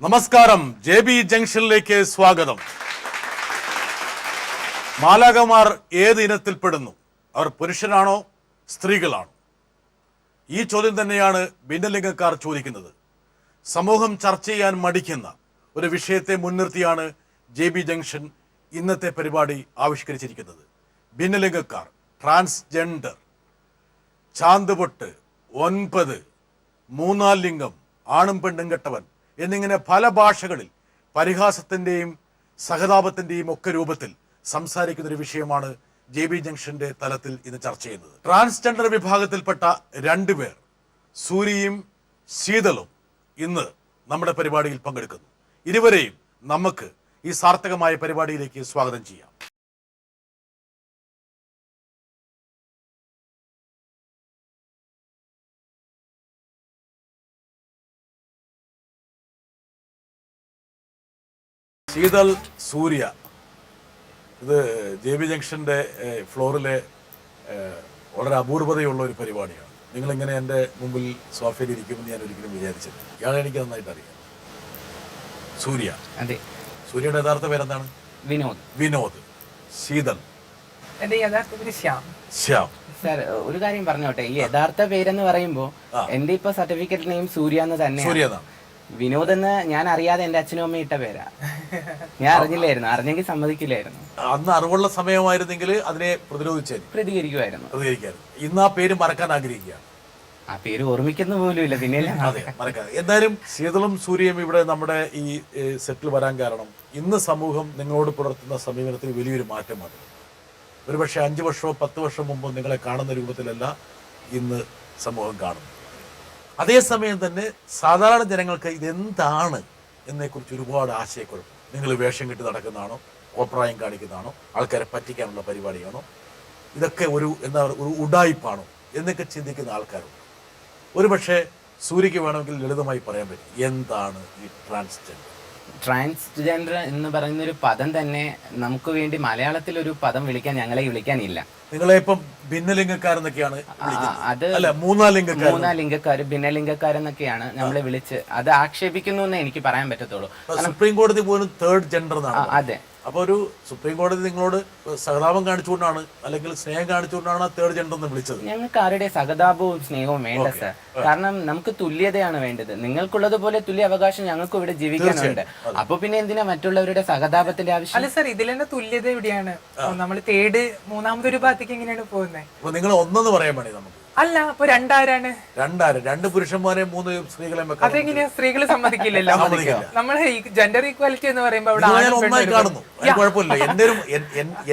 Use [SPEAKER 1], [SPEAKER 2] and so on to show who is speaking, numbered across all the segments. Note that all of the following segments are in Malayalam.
[SPEAKER 1] നമസ്കാരം, JB ജംഗ്ഷനിലേക്ക് സ്വാഗതം. മാലാഖമാർ ഏത് ഇനത്തിൽപ്പെടുന്നു? അവർ പുരുഷനാണോ സ്ത്രീകളാണോ? ഈ ചോദ്യം തന്നെയാണ് ഭിന്നലിംഗക്കാർ ചോദിക്കുന്നത്. സമൂഹം ചർച്ച ചെയ്യാൻ മടിക്കുന്ന ഒരു വിഷയത്തെ മുൻനിർത്തിയാണ് JB ജംഗ്ഷൻ ഇന്നത്തെ പരിപാടി ആവിഷ്കരിച്ചിരിക്കുന്നത്. ഭിന്നലിംഗക്കാർ, ട്രാൻസ്ജെൻഡർ, ചാന്തുപൊട്ട്, 9, മൂന്നാം ലിംഗം, ആണും പെണ്ണും കെട്ടവൻ എന്നിങ്ങനെ പല ഭാഷകളിൽ പരിഹാസത്തിൻ്റെയും സഹതാപത്തിൻ്റെയും ഒക്കെ രൂപത്തിൽ സംസാരിക്കുന്ന ഒരു വിഷയമാണ് JB ജംഗ്ഷന്റെ തലത്തിൽ ഇന്ന് ചർച്ച ചെയ്യുന്നത്. ട്രാൻസ്ജെൻഡർ വിഭാഗത്തിൽപ്പെട്ട 2 പേർ, സൂര്യയും ശീതളും, ഇന്ന് നമ്മുടെ പരിപാടിയിൽ പങ്കെടുക്കുന്നു. ഇരുവരെയും നമുക്ക് ഈ സാർത്ഥകമായ പരിപാടിയിലേക്ക് സ്വാഗതം ചെയ്യാം. ശീതൾ, സൂര്യ, ഇത് JB ജംഗ്ഷന്റെ ഫ്ലോറിലെ വളരെ അപൂർവതയുള്ള ഒരു പരിപാടിയാണ്. നിങ്ങളിങ്ങനെ എൻ്റെ മുമ്പിൽ സോഫയിൽ ഇരിക്കുമെന്ന് ഞാൻ ഒരിക്കലും വിചാരിച്ചില്ല. ഇയാളെ എനിക്ക് നന്നായിട്ട് അറിയാം. സൂര്യ.
[SPEAKER 2] അതെ.
[SPEAKER 1] സൂര്യയുടെ യഥാർത്ഥ പേരെന്താണ്?
[SPEAKER 2] വിനോദ്.
[SPEAKER 1] വിനോദ്. ശീതൾ.
[SPEAKER 3] എന്റെ യഥാർത്ഥ പേര് ശ്യാം.
[SPEAKER 1] ശ്യാം.
[SPEAKER 2] സാർ, ഒരു കാര്യം പറഞ്ഞോട്ടെ, ഈ യഥാർത്ഥ പേരെന്ന് പറയുമ്പോ എന്റെ ഇപ്പൊ സർട്ടിഫിക്കറ്റ് നെയിം സൂര്യ എന്ന് തന്നെയാണ്. വിനോദ് എന്ന് ഞാൻ അറിയാതെ എന്റെ അച്ഛനും അമ്മയും ഇട്ട പേരാ. ഞാൻ അറിഞ്ഞില്ലായിരുന്നു, അറിഞ്ഞെങ്കിൽ സമ്മതിക്കില്ലായിരുന്നു.
[SPEAKER 1] അന്ന് അറിവുള്ള സമയമായിരുന്നെങ്കിൽ അതിനെ
[SPEAKER 2] പ്രതികരിക്കുമായിരുന്നു.
[SPEAKER 1] ഇന്ന് ആ പേര് മറക്കാൻ ആഗ്രഹിക്കുക.
[SPEAKER 2] ആ പേര് ഓർമ്മിക്കുന്ന പോലും ഇല്ല. പിന്നെ
[SPEAKER 1] അതെ, മറക്കാതെ. എന്തായാലും ശീതളും സൂര്യയും ഇവിടെ നമ്മുടെ ഈ സെറ്റിൽ വരാൻ കാരണം ഇന്ന് സമൂഹം നിങ്ങളോട് പുലർത്തുന്ന സമീപനത്തിൽ വലിയൊരു മാറ്റമാണ്. ഒരുപക്ഷെ 5 വർഷമോ 10 വർഷം മുമ്പ് നിങ്ങളെ കാണുന്ന രൂപത്തിലല്ല ഇന്ന് സമൂഹം കാണുന്നു. അതേസമയം തന്നെ സാധാരണ ജനങ്ങൾക്ക് ഇതെന്താണ് എന്നതിനെക്കുറിച്ച് ഒരുപാട് ആശയക്കുഴപ്പം. നിങ്ങൾ വേഷം കെട്ടി നടക്കുന്നതാണോ, കോപ്രായം കാണിക്കുന്നതാണോ, ആൾക്കാരെ പറ്റിക്കാനുള്ള പരിപാടിയാണോ, ഇതൊക്കെ ഒരു ഉഡായിപ്പാണോ എന്നൊക്കെ ചിന്തിക്കുന്ന ആൾക്കാരുണ്ട്. ഒരുപക്ഷെ സൂര്യക്ക് വേണമെങ്കിൽ ലളിതമായി പറയാൻ പറ്റും, എന്താണ് ഈ ട്രാൻസ്ജെൻഡർ?
[SPEAKER 2] ട്രാൻസ്ജെൻഡർ എന്ന് പറയുന്ന ഒരു പദം തന്നെ നമുക്ക് വേണ്ടി മലയാളത്തിൽ ഒരു പദം ഞങ്ങളെ വിളിക്കാനില്ല.
[SPEAKER 1] നിങ്ങളെ ഇപ്പം ഭിന്നലിംഗക്കാരെന്നൊക്കെയാണ്,
[SPEAKER 2] അത്
[SPEAKER 1] മൂന്നാം
[SPEAKER 2] ലിംഗക്കാര് ഭിന്നലിംഗക്കാരെന്നൊക്കെയാണ് നമ്മളെ വിളിച്ച് അത് ആക്ഷേപിക്കുന്നു എന്നേ എനിക്ക് പറയാൻ പറ്റത്തുള്ളൂ.
[SPEAKER 1] സുപ്രീം കോടതി പോലും 3rd ജെൻഡർ എന്നാണ്.
[SPEAKER 2] അതെ.
[SPEAKER 1] അപ്പൊ ഒരു സുപ്രീം കോടതി നിങ്ങളോട് സഹതാപം കാണിച്ചുകൊണ്ടാണ് അല്ലെങ്കിൽ സ്നേഹം കാണിച്ചുകൊണ്ടാണ് 3rd ജെൻഡർ എന്ന് വിളിച്ചത്.
[SPEAKER 2] ഞങ്ങൾക്ക് ആരുടെ സഹതാപവും സ്നേഹവും വേണ്ട സർ. കാരണം നമുക്ക് തുല്യതയാണ് വേണ്ടത്. നിങ്ങൾക്കുള്ളതുപോലെ തുല്യ അവകാശം ഞങ്ങൾക്ക് ഇവിടെ ജീവിക്കാനുണ്ട്. അപ്പൊ പിന്നെ എന്തിനാ മറ്റുള്ളവരുടെ സഹതാപത്തിന്റെ ആവശ്യം?
[SPEAKER 3] അല്ല സർ, ഇതിൽ തന്നെ തുല്യത എവിടെയാണ്? നമ്മൾ തേർഡ് മൂന്നാമതൊരു ഭാഗത്തേക്ക് എങ്ങനെയാണ് പോകുന്നത്?
[SPEAKER 1] അപ്പൊ നിങ്ങൾ ഒന്നെന്ന് പറയാൻ വേണ്ടി നമുക്ക്
[SPEAKER 3] അല്ല, അപ്പൊ രണ്ടാരാണ്?
[SPEAKER 1] 2 പുരുഷന്മാരെ 3 സ്ത്രീകളെ.
[SPEAKER 3] അതെങ്ങനെയാ? സ്ത്രീകൾ സമ്മതിക്കില്ലല്ലോ. നമ്മൾ ജെൻഡർ ഈക്വാലിറ്റി എന്ന് പറയുമ്പോൾ
[SPEAKER 1] ഒന്നായി കാണുന്നു, കുഴപ്പമില്ല.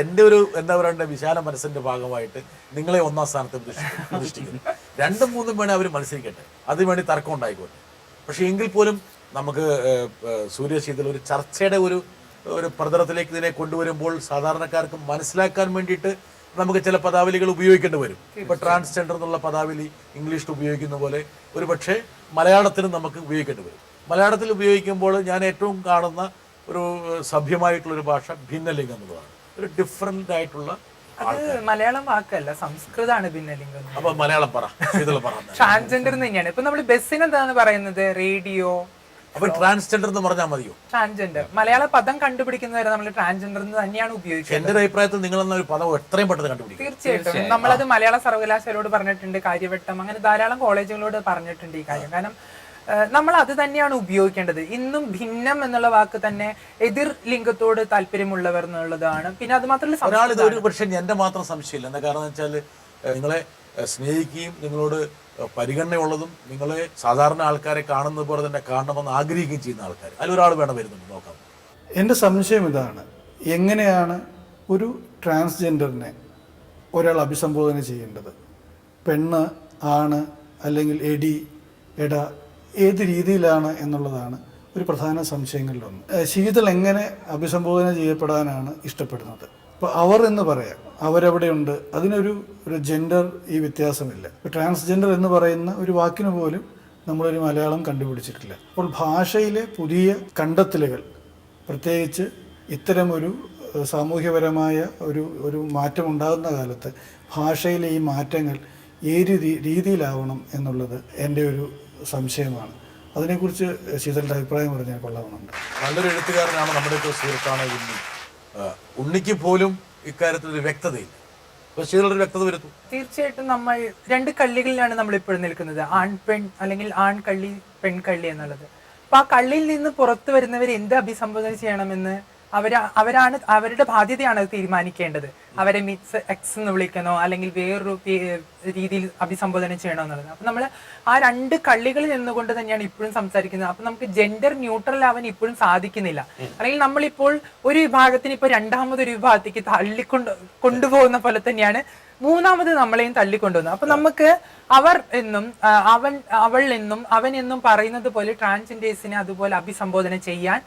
[SPEAKER 1] എന്റെ ഒരു എന്താ പറയണ്ട വിശാല മനസ്സിന്റെ ഭാഗമായിട്ട് നിങ്ങളെ 1ാം സ്ഥാനത്ത് പ്രതിഷ്ഠിക്കുന്നു. 2ഉം 3ഉം വേണേ അവർ മത്സരിക്കട്ടെ, അതിന് വേണ്ടി തർക്കം ഉണ്ടായിക്കോട്ടെ. പക്ഷെ എങ്കിൽ പോലും നമുക്ക് സൂര്യശീതൾ ഒരു ചർച്ചയുടെ ഒരു പ്രതലത്തിലേക്ക് ഇതിനെ കൊണ്ടുവരുമ്പോൾ സാധാരണക്കാർക്ക് മനസ്സിലാക്കാൻ വേണ്ടിയിട്ട് നമുക്ക് ചില പദാവലികൾ ഉപയോഗിക്കേണ്ടി വരും. ഇപ്പൊ ട്രാൻസ്ജെൻഡർ എന്നുള്ള പദാവലി ഇംഗ്ലീഷിൽ ഉപയോഗിക്കുന്ന പോലെ ഒരു പക്ഷേ മലയാളത്തിലും നമുക്ക് ഉപയോഗിക്കേണ്ടി വരും. മലയാളത്തിൽ ഉപയോഗിക്കുമ്പോൾ ഞാൻ ഏറ്റവും കാണുന്ന ഒരു സഭ്യമായിട്ടുള്ളൊരു ഭാഷ ഭിന്നലിംഗം എന്നുള്ളതാണ്. ഒരു ഡിഫറെന്റ് ആയിട്ടുള്ള
[SPEAKER 3] മലയാളം വാക്കല്ല, സംസ്കൃതമാണ് ഭിന്നലിംഗം.
[SPEAKER 1] അപ്പൊ മലയാളം പറ.
[SPEAKER 3] ട്രാൻസ്ജെൻഡർ തന്നെയാണ്. ഇപ്പൊ നമ്മൾ ബസ്സിന് എന്താണ് പറയുന്നത്? റേഡിയോ.
[SPEAKER 1] അപ്പൊ ട്രാൻസ്ജെൻഡർ എന്ന് പറഞ്ഞാൽ മതിയോ?
[SPEAKER 3] ട്രാൻസ്ജെൻഡർ മലയാള പദം കണ്ടുപിടിക്കുന്നവരെ നമ്മൾ ട്രാൻസ്ജെൻഡർ തന്നെയാണ് ഉപയോഗിക്കുന്നത്.
[SPEAKER 1] എന്റെ അഭിപ്രായത്തിൽ നിങ്ങൾ ഒരു പദം എത്രയും പെട്ടെന്ന് കണ്ടുപിടിക്കും.
[SPEAKER 3] തീർച്ചയായിട്ടും നമ്മളത് മലയാള സർവകലാശാലയോട് പറഞ്ഞിട്ടുണ്ട്, കാര്യവട്ടം, അങ്ങനെ ധാരാളം കോളേജുകളോട് പറഞ്ഞിട്ടുണ്ട് ഈ കാര്യം. കാരണം നമ്മൾ അത് തന്നെയാണ് ഉപയോഗിക്കേണ്ടത്. ഇന്നും ഭിന്നം എന്നുള്ള വാക്ക് തന്നെ എതിർ ലിംഗത്തോട് താല്പര്യമുള്ളവർ എന്നുള്ളതാണ്. പിന്നെ അത് മാത്രമല്ല,
[SPEAKER 1] ഒരു പക്ഷേ എന്റെ മാത്രം സംശയമില്ല. എന്താ കാരണം വെച്ചാൽ നിങ്ങളെ സ്നേഹിക്കുകയും നിങ്ങളോട് പരിഗണനയുള്ളതും നിങ്ങളെ സാധാരണ ആൾക്കാരെ കാണുന്നത് പോലെ തന്നെ കാണണമെന്ന് ആഗ്രഹിക്കുകയും ചെയ്യുന്ന ആൾക്കാർ അതിലൊരാൾ വേണം വരുന്നുണ്ട്. നോക്കാം.
[SPEAKER 4] എൻ്റെ സംശയം ഇതാണ്, എങ്ങനെയാണ് ഒരു ട്രാൻസ്ജെൻഡറിനെ ഒരാൾ അഭിസംബോധന ചെയ്യേണ്ടത്? പെണ്ണ്, ആണ്, അല്ലെങ്കിൽ എടി, എട, ഏത് രീതിയിലാണ് എന്നുള്ളതാണ് ഒരു പ്രധാന സംശയങ്ങളിലൊന്ന്. ശീതൾ എങ്ങനെ അഭിസംബോധന ചെയ്യപ്പെടാനാണ് ഇഷ്ടപ്പെടുന്നത്? ഇപ്പോൾ അവർ എന്ന് പറയാം, അവരവിടെയുണ്ട്, അതിനൊരു ജെൻഡർ ഈ വ്യത്യാസമില്ല. ഇപ്പോൾ ട്രാൻസ്ജെൻഡർ എന്ന് പറയുന്ന ഒരു വാക്കിന് പോലും നമ്മളൊരു മലയാളം കണ്ടുപിടിച്ചിട്ടില്ല. അപ്പോൾ ഭാഷയിലെ പുതിയ കണ്ടെത്തലുകൾ, പ്രത്യേകിച്ച് ഇത്തരമൊരു സാമൂഹ്യപരമായ ഒരു മാറ്റം ഉണ്ടാകുന്ന കാലത്ത് ഭാഷയിലെ ഈ മാറ്റങ്ങൾ ഏത് രീതിയിലാവണം എന്നുള്ളത് എൻ്റെ ഒരു സംശയമാണ്. അതിനെക്കുറിച്ച് ശീതലിൻ്റെ അഭിപ്രായം പറഞ്ഞാൽ കൊള്ളാമെന്നുണ്ട്.
[SPEAKER 1] നല്ലൊരു എഴുത്തുകാരനാണ് നമ്മുടെയൊക്കെ സുഹൃത്താണ് ഉണ്ണി. ഉണ്ണിക്ക് പോലും ഇക്കാര്യത്തിൽ ഒരു വ്യക്തതയില്ല. അപ്പോൾ ശീതളൊരു വ്യക്തത വരുത്തും.
[SPEAKER 3] തീർച്ചയായിട്ടും നമ്മൾ രണ്ട് കള്ളികളിലാണ് നമ്മൾ ഇപ്പോഴും നിൽക്കുന്നത്, ആൺ പെൺ അല്ലെങ്കിൽ ആൺ കള്ളി പെൺകള്ളി എന്നുള്ളത്. അപ്പൊ ആ കള്ളിയിൽ നിന്ന് പുറത്തു വരുന്നവർ എന്ത് അഭിസംബോധന ചെയ്യണമെന്ന് അവരാണ് അവരുടെ ബാധ്യതയാണ് അത് തീരുമാനിക്കേണ്ടത്. അവരെ മിക്സ് എക്സ് എന്ന് വിളിക്കണോ അല്ലെങ്കിൽ വേറൊരു രീതിയിൽ അഭിസംബോധന ചെയ്യണോ എന്നുള്ളത്. അപ്പൊ നമ്മൾ ആ രണ്ട് കള്ളികളിൽ നിന്നുകൊണ്ട് തന്നെയാണ് ഇപ്പോഴും സംസാരിക്കുന്നത്. അപ്പൊ നമുക്ക് ജെൻഡർ ന്യൂട്രൽ ആവാൻ ഇപ്പോഴും സാധിക്കുന്നില്ല. അല്ലെങ്കിൽ നമ്മളിപ്പോൾ ഒരു വിഭാഗത്തിന് ഇപ്പൊ രണ്ടാമതൊരു വിഭാഗത്തേക്ക് കൊണ്ടുപോകുന്ന പോലെ തന്നെയാണ് മൂന്നാമത് നമ്മളെയും തള്ളിക്കൊണ്ടുവന്നത്. അപ്പൊ നമുക്ക് അവർ എന്നും അവൾ എന്നും അവൻ എന്നും പറയുന്നത് പോലെ ട്രാൻസ്ജെൻഡേഴ്സിനെ അതുപോലെ അഭിസംബോധന ചെയ്യാൻ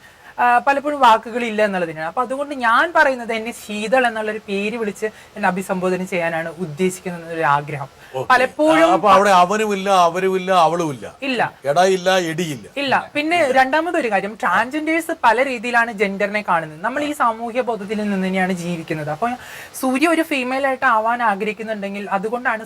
[SPEAKER 3] പലപ്പോഴും വാക്കുകളില്ല എന്നുള്ളതിനാണ്. അപ്പൊ അതുകൊണ്ട് ഞാൻ പറയുന്നത് എന്നെ ശീതൾ എന്നുള്ളൊരു പേര് വിളിച്ച് എന്നെ അഭിസംബോധന ചെയ്യാനാണ് ഉദ്ദേശിക്കുന്നത് ഒരു ആഗ്രഹം. പലപ്പോഴും
[SPEAKER 1] അവിടെ അവനുമില്ല അവരുമില്ല അവളുമില്ല,
[SPEAKER 3] ഇല്ല
[SPEAKER 1] എടയില്ല എടിയില്ല,
[SPEAKER 3] ഇല്ല. പിന്നെ രണ്ടാമതൊരു കാര്യം, ട്രാൻസ്ജെൻഡേഴ്സ് പല രീതിയിലാണ് ജെൻഡറിനെ കാണുന്നത്. നമ്മൾ ഈ സാമൂഹ്യ ബോധത്തിൽ നിന്ന് തന്നെയാണ് ജീവിക്കുന്നത്. അപ്പൊ സൂര്യ ഒരു ഫീമെയിൽ ആയിട്ട് ആവാൻ ആഗ്രഹിക്കുന്നുണ്ടെങ്കിൽ അതുകൊണ്ടാണ്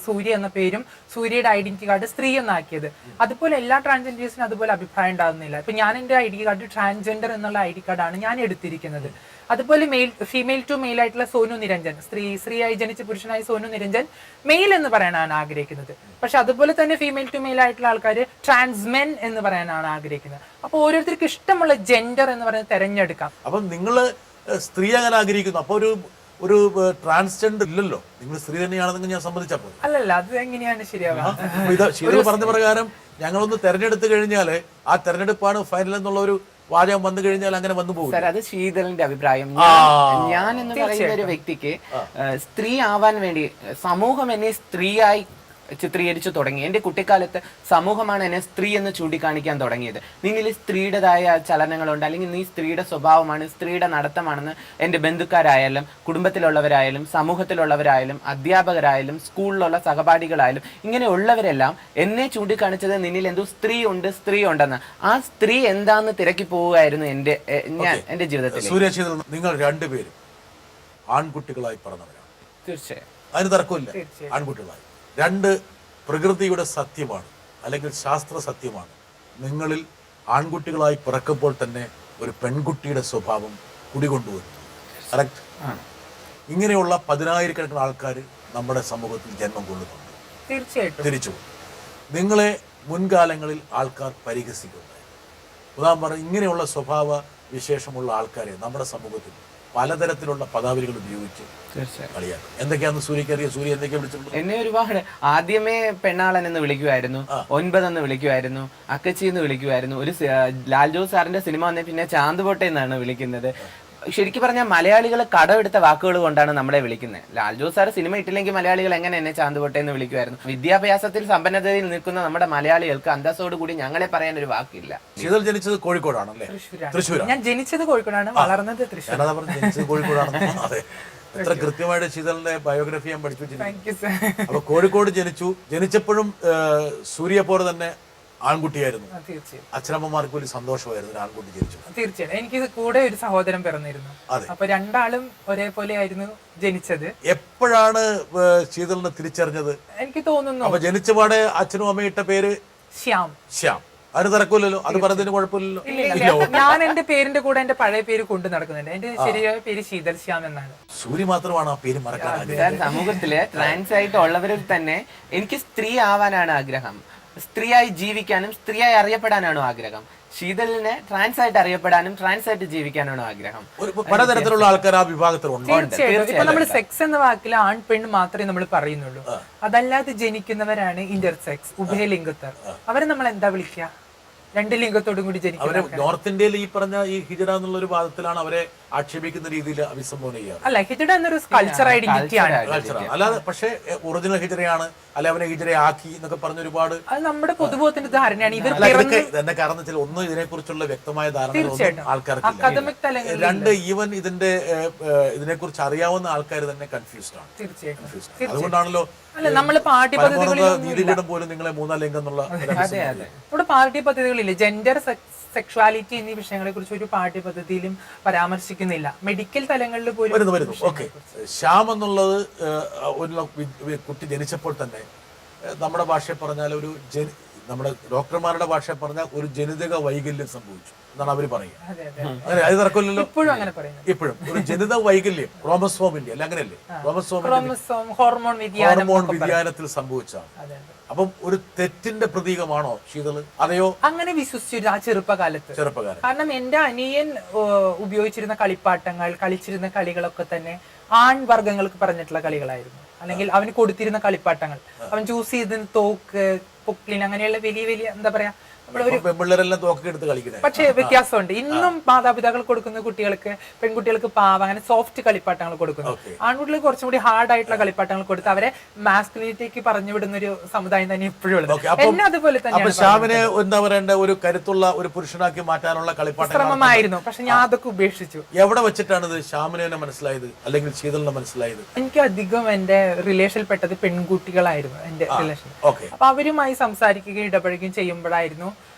[SPEAKER 3] സൂര്യ എന്ന പേരും സൂര്യയുടെ ഐഡന്റിറ്റി കാർഡ് സ്ത്രീ എന്നാക്കിയത്. അതുപോലെ എല്ലാ ട്രാൻസ്ജെൻഡേഴ്സിനും അതുപോലെ അഭിപ്രായം ഉണ്ടാകുന്നില്ല. ഇപ്പൊ ഞാൻ എന്റെ ഐഡി കാർഡ് ട്രാൻസ്ജെൻഡർ എന്നുള്ള ഐഡി കാർഡാണ് ഞാൻ എടുത്തിരിക്കുന്നത്. അതുപോലെ ഫീമെയിൽ ടു മെയിൽ ആയിട്ടുള്ള സോനു നിരഞ്ജൻ, സ്ത്രീയായി ജനിച്ച പുരുഷനായ സോനു നിരഞ്ജൻ മെയിൽ എന്ന് പറയാനാണ് ആഗ്രഹിക്കുന്നത്. പക്ഷെ അതുപോലെ തന്നെ ഫീമെയിൽ ടു മെയിൽ ആയിട്ടുള്ള ആൾക്കാർ ട്രാൻസ്മെൻ എന്ന് പറയാനാണ് ആഗ്രഹിക്കുന്നത്. അപ്പൊ ഓരോരുത്തർക്ക് ഇഷ്ടമുള്ള ജെൻഡർ എന്ന് പറയുന്നത് തെരഞ്ഞെടുക്കാം.
[SPEAKER 1] അപ്പൊ നിങ്ങള് സ്ത്രീ അങ്ങനെ ആഗ്രഹിക്കുന്നു, അപ്പൊ ഒരു ട്രാൻസ്ജെൻഡർ ഇല്ലല്ലോ, നിങ്ങൾ സ്ത്രീ തന്നെയാണെന്ന് ഞാൻ സമ്മതിച്ചപ്പോൾ.
[SPEAKER 3] അല്ലല്ല, അത് എങ്ങനെയാണ് ശരിയാവുക?
[SPEAKER 1] ഇത് ശീതൾ പറഞ്ഞ പ്രകാരം ഞങ്ങളൊന്ന് തെരഞ്ഞെടുത്ത് കഴിഞ്ഞാല് ആ തെരഞ്ഞെടുപ്പാണ് ഫൈനൽ എന്നുള്ള ഒരു വാചകം വന്നു കഴിഞ്ഞാൽ അങ്ങനെ വന്നു പോകും.
[SPEAKER 2] സാർ, അത് ശീതളിന്റെ അഭിപ്രായം. ഞാൻ എന്ന് പറയുന്ന ഒരു വ്യക്തിക്ക് സ്ത്രീ ആവാൻ വേണ്ടി സമൂഹം എന്നെ സ്ത്രീയായി ചിത്രീകരിച്ചു തുടങ്ങി. എൻ്റെ കുട്ടിക്കാലത്ത് സമൂഹമാണ് എന്നെ സ്ത്രീ എന്ന് ചൂണ്ടിക്കാണിക്കാൻ തുടങ്ങിയത്. നിന്നിൽ സ്ത്രീയുടേതായ ചലനങ്ങളുണ്ട്, അല്ലെങ്കിൽ നീ സ്ത്രീയുടെ സ്വഭാവമാണ്, സ്ത്രീയുടെ നടത്തമാണെന്ന് എൻ്റെ ബന്ധുക്കാരായാലും കുടുംബത്തിലുള്ളവരായാലും സമൂഹത്തിലുള്ളവരായാലും അധ്യാപകരായാലും സ്കൂളിലുള്ള സഹപാഠികളായാലും ഇങ്ങനെയുള്ളവരെല്ലാം എന്നെ ചൂണ്ടിക്കാണിച്ചത് നിന്നിൽ എന്തോ സ്ത്രീ ഉണ്ടെന്ന്. ആ സ്ത്രീ എന്താന്ന് തിരക്കി പോവുകയായിരുന്നു എൻ്റെ ജീവിതത്തിൽ.
[SPEAKER 1] സൂര്യശീതൾ, നിങ്ങൾ രണ്ടുപേരും ആൺകുട്ടികളായി പറഞ്ഞവരാണ്.
[SPEAKER 2] തീർച്ചയായും
[SPEAKER 1] അതിന് തർക്കമില്ല. ആൺകുട്ടികളായി രണ്ട് പ്രകൃതിയുടെ സത്യമാണ്, അല്ലെങ്കിൽ ശാസ്ത്ര സത്യമാണ്. നിങ്ങളിൽ ആൺകുട്ടികളായി പിറക്കുമ്പോൾ തന്നെ ഒരു പെൺകുട്ടിയുടെ സ്വഭാവം കുടികൊണ്ടുവരുന്നു. കറക്റ്റ്. ഇങ്ങനെയുള്ള 10,000-കണക്കിന് ആൾക്കാർ നമ്മുടെ സമൂഹത്തിൽ ജന്മം കൊള്ളുന്നുണ്ട്.
[SPEAKER 3] തീർച്ചയായിട്ടും
[SPEAKER 1] തിരിച്ചു നിങ്ങളെ മുൻകാലങ്ങളിൽ ആൾക്കാർ പരിഹസിക്കുന്നുണ്ട്. ഉദാഹരണം, ഇങ്ങനെയുള്ള സ്വഭാവ വിശേഷമുള്ള ആൾക്കാരെ നമ്മുടെ സമൂഹത്തിൽ പലതരത്തിലുള്ള പദാവലികൾ ഉപയോഗിച്ച് കളിയാക്കും. എന്തൊക്കെയാന്ന് സൂര്യക്കറിയാം? സൂര്യ എന്തൊക്കെയാ വിളിച്ചിട്ടുള്ളത്?
[SPEAKER 2] എന്നെ ഒരുപാട് ആദ്യമേ പെണ്ണാളൻ എന്ന് വിളിക്കുമായിരുന്നു, 9 എന്ന് വിളിക്കുമായിരുന്നു, അക്കച്ചി എന്ന് വിളിക്കുമായിരുന്നു. ഒരു ലാൽ ജോസ് സാറിന്റെ സിനിമ വന്നേ പിന്നെ ചാന്തുപൊട്ടെ എന്നാണ് വിളിക്കുന്നത്. ശരിക്കും പറഞ്ഞാൽ മലയാളികൾ കടമെടുത്ത വാക്കുകൾ കൊണ്ടാണ് നമ്മളെ വിളിക്കുന്നത്. ലാൽ ജോസ് സാർ സിനിമ ഇട്ടില്ലെങ്കിൽ മലയാളികൾ എങ്ങനെ എന്നെ ചാന്തുപൊട്ടെ എന്ന് വിളിക്കുമായിരുന്നു. വിദ്യാഭ്യാസത്തിൽ സമ്പന്നതയിൽ നിൽക്കുന്ന നമ്മുടെ മലയാളികൾക്ക് അന്തസ്സോട് കൂടി ഞങ്ങളെ പറയാൻ ഒരു വാക്കില്ല.
[SPEAKER 1] ശീതൾ ജനിച്ചത് കോഴിക്കോടാണല്ലേ? തൃശ്ശൂരാണ്.
[SPEAKER 3] ഞാൻ ജനിച്ചത് കോഴിക്കോടാണ്, വളർന്നത് തൃശ്ശൂർ.
[SPEAKER 1] ജനിച്ചത് കോഴിക്കോടാണ്. അതെ, എത്ര കൃത്യമായിട്ട് ശീതളിന്റെ ബയോഗ്രഫി ഞാൻ പഠിച്ചു വെച്ചിട്ടുണ്ട്. അപ്പൊ കോഴിക്കോട് ജനിച്ചപ്പോഴും സൂര്യ പോലെ തന്നെ ആൺകുട്ടിയായിരുന്നു. അച്ഛനമ്മമാർക്ക് ഒരു സന്തോഷമായിരുന്നു ആൺകുട്ടി ജനിച്ചു.
[SPEAKER 3] തീർച്ചയായും. എനിക്ക് കൂടെ ഒരു സഹോദരൻ പിറന്നിരുന്നു. അപ്പൊ രണ്ടാളും ഒരേപോലെ ആയിരുന്നു ജനിച്ചത്.
[SPEAKER 1] എപ്പോഴാണ് ശീതളിനെ തിരിച്ചറിഞ്ഞത്?
[SPEAKER 3] എനിക്ക് തോന്നുന്നു
[SPEAKER 1] അപ്പൊ ജനിച്ചപാടെ അച്ഛനും അമ്മയും ഇട്ട പേര്
[SPEAKER 3] ശ്യാം.
[SPEAKER 1] അതിന് തിരക്കില്ലല്ലോ, അത് പറയുന്നതിന് കുഴപ്പമില്ലല്ലോ.
[SPEAKER 3] ഞാൻ എന്റെ പേരിന്റെ കൂടെ എന്റെ പഴയ പേര് കൊണ്ടു നടക്കുന്നുണ്ട്. എന്റെ ശരിയായ പേര് ശീതൾ ശ്യാം എന്നാണ്.
[SPEAKER 1] സൂര്യ മാത്രമാണ് ആ പേര് മറക്കാൻ.
[SPEAKER 2] സമൂഹത്തില് ട്രാൻസ് ആയിട്ട് ഉള്ളവരിൽ തന്നെ എനിക്ക് സ്ത്രീ ആവാനാണ് ആഗ്രഹം, സ്ത്രീയായി ജീവിക്കാനും സ്ത്രീയായി അറിയപ്പെടാനാണോ ആഗ്രഹം. ശീതളിനെ ട്രാൻസ് ആയിട്ട് അറിയപ്പെടാനും ട്രാൻസ് ആയിട്ട് ജീവിക്കാനാണോ ആഗ്രഹം.
[SPEAKER 1] പലതരത്തിലുള്ള ആൾക്കാർ ആ വിഭാഗത്തിലുണ്ട്.
[SPEAKER 3] ഇപ്പൊ നമ്മൾ സെക്സ് എന്ന വാക്കിൽ ആൺ പെണ്ണ് മാത്രമേ നമ്മൾ പറയുന്നുള്ളൂ. അതല്ലാതെ ജനിക്കുന്നവരാണ് ഇന്റർസെക്സ്, ഉഭയലിംഗത്തർ. അവരെ നമ്മൾ എന്താ വിളിക്കുക? രണ്ട് ലിംഗത്തോടും കൂടി ജനിക്കും.
[SPEAKER 1] നോർത്ത് ഇന്ത്യയിൽ ഈ പറഞ്ഞ ഈ ഹിജറ എന്നുള്ള ഒരു വാദത്തിലാണ് അവരെ ആക്ഷേപിക്കുന്ന രീതിയിൽ അഭിസംബോധന ചെയ്യാറ്.
[SPEAKER 3] അല്ല, ഹിജറ എന്നൊരു കൾച്ചർ ഐഡന്റിറ്റി ആണ്.
[SPEAKER 1] അല്ലാതെ പക്ഷേ ഒറിജിനൽ ഹിജറയാണ്, അല്ലെ അവനെ ഹിജറ ആക്കി എന്നൊക്കെ പറഞ്ഞ ഒരുപാട്
[SPEAKER 3] അത് നമ്മുടെ പൊതുബോധത്തിന്റെ ധാരണയാണ്.
[SPEAKER 1] എന്നെ കാരണം വെച്ചാൽ ഒന്ന് ഇതിനെ കുറിച്ചുള്ള വ്യക്തമായ ധാരണ ആൾക്കാർക്ക്, രണ്ട് ഈവൻ ഇതിനെ കുറിച്ച് അറിയാവുന്ന ആൾക്കാർ തന്നെ കൺഫ്യൂസ്ഡ് ആണ്.
[SPEAKER 3] തീർച്ചയായിട്ടും.
[SPEAKER 1] അതുകൊണ്ടാണല്ലോ നീതിപീഠം പോലും നിങ്ങളെ 3-ാം ലിംഗം എന്നുള്ള
[SPEAKER 3] നമ്മുടെ പാഠ്യപദ്ധതികളില്ല. ജെൻഡർ, സെക്ഷുവാലിറ്റി എന്നീ വിഷയങ്ങളെ കുറിച്ച് ഒരു പാഠ്യപദ്ധതിയിലും പരാമർശിക്കുന്നില്ല. മെഡിക്കൽ തലങ്ങളിൽ പോലും
[SPEAKER 1] വരുന്നു. ഓക്കെ, ശ്യാം എന്നുള്ളത് ഒരു കുട്ടി ജനിച്ചപ്പോൾ തന്നെ നമ്മുടെ ഭാഷയിൽ പറഞ്ഞാൽ ഒരു നമ്മുടെ ഡോക്ടർമാരുടെ ഭാഷ പറഞ്ഞ ഒരു ജനിതക വൈകല്യം സംഭവിച്ചു എന്നാണ് അവർ പറയുക.
[SPEAKER 3] അതെ അതെ
[SPEAKER 1] അങ്ങനെ അത് നടക്കില്ലല്ലോ
[SPEAKER 3] ഇപ്പോഴും അങ്ങനെ പറയുന്നത്.
[SPEAKER 1] ഇപ്പോഴും ഒരു ജനിതക വൈകല്യം ക്രോമസോമിന്റെ അല്ല അങ്ങനെയല്ലേ
[SPEAKER 3] ക്രോമസോം ഹോർമോൺ വ്യതിയാനം
[SPEAKER 1] ഹോർമോൺ വ്യതിയാനത്തിൽ സംഭവിച്ചാണ്.
[SPEAKER 3] അതെ അതെ.
[SPEAKER 1] അപ്പം ഒരു തെറ്റിന്റെ പ്രതീകമാണോ ശീതള്, അതെയോ
[SPEAKER 3] അങ്ങനെ വിശ്വസിച്ചിരുന്നു ആ ചെറുപ്പകാലത്ത്.
[SPEAKER 1] ചെറുപ്പക്കാരൻ?
[SPEAKER 3] കാരണം എന്റെ അനിയൻ ഉപയോഗിച്ചിരുന്ന കളിപ്പാട്ടങ്ങൾ, കളിച്ചിരുന്ന കളികളൊക്കെ തന്നെ ആൺവർഗങ്ങൾക്ക് പറഞ്ഞിട്ടുള്ള കളികളായിരുന്നു. അല്ലെങ്കിൽ അവന് കൊടുത്തിരുന്ന കളിപ്പാട്ടങ്ങൾ, അവൻ ചൂസ് ചെയ്തിരുന്ന തോക്ക്, പൊക്ലിൻ, അങ്ങനെയുള്ള വലിയ വലിയ എന്താ പറയാ
[SPEAKER 1] പെൺപിള്ളേരെല്ലാം തോക്കൊക്കെ എടുത്ത് കളിക്കുന്നത്.
[SPEAKER 3] പക്ഷേ വ്യത്യാസമുണ്ട്. ഇന്നും മാതാപിതാക്കൾ കൊടുക്കുന്ന കുട്ടികൾക്ക്, പെൺകുട്ടികൾക്ക് പാവ അങ്ങനെ സോഫ്റ്റ് കളിപ്പാട്ടങ്ങൾ കൊടുക്കുന്നു. ആൺകുട്ടികൾക്ക് കുറച്ചും കൂടി ഹാർഡ് ആയിട്ടുള്ള കളിപ്പാട്ടങ്ങൾ കൊടുത്ത് അവരെ മാസ്കുലിനിറ്റിക്ക് പറഞ്ഞു വിടുന്ന ഒരു സമുദായം തന്നെ ഇപ്പോഴും ഉള്ളത്. എന്നെ അതുപോലെ തന്നെയാണ്.
[SPEAKER 1] ശ്യാമിനെ എന്താ പറയണ്ട, ഒരു കരുത്തുള്ള ഒരു പുരുഷനാക്കി മാറ്റാനുള്ള കളിപ്പാട്ടം
[SPEAKER 3] ശ്രമമായിരുന്നു. പക്ഷെ ഞാൻ അതൊക്കെ ഉപേക്ഷിച്ചു.
[SPEAKER 1] എവിടെ വെച്ചിട്ടാണ് ഇത് ശ്യാമിനെ മനസ്സിലായത് അല്ലെങ്കിൽ ശീതളിനെ മനസ്സിലായത്?
[SPEAKER 3] എനിക്ക് അധികം എന്റെ റിലേഷനിൽ പെട്ടത് പെൺകുട്ടികളായിരുന്നു. എന്റെ റിലേഷൻ. അപ്പൊ അവരുമായി സംസാരിക്കുകയും ഇടപഴകുകയും ചെയ്യുമ്പോഴായിരുന്നു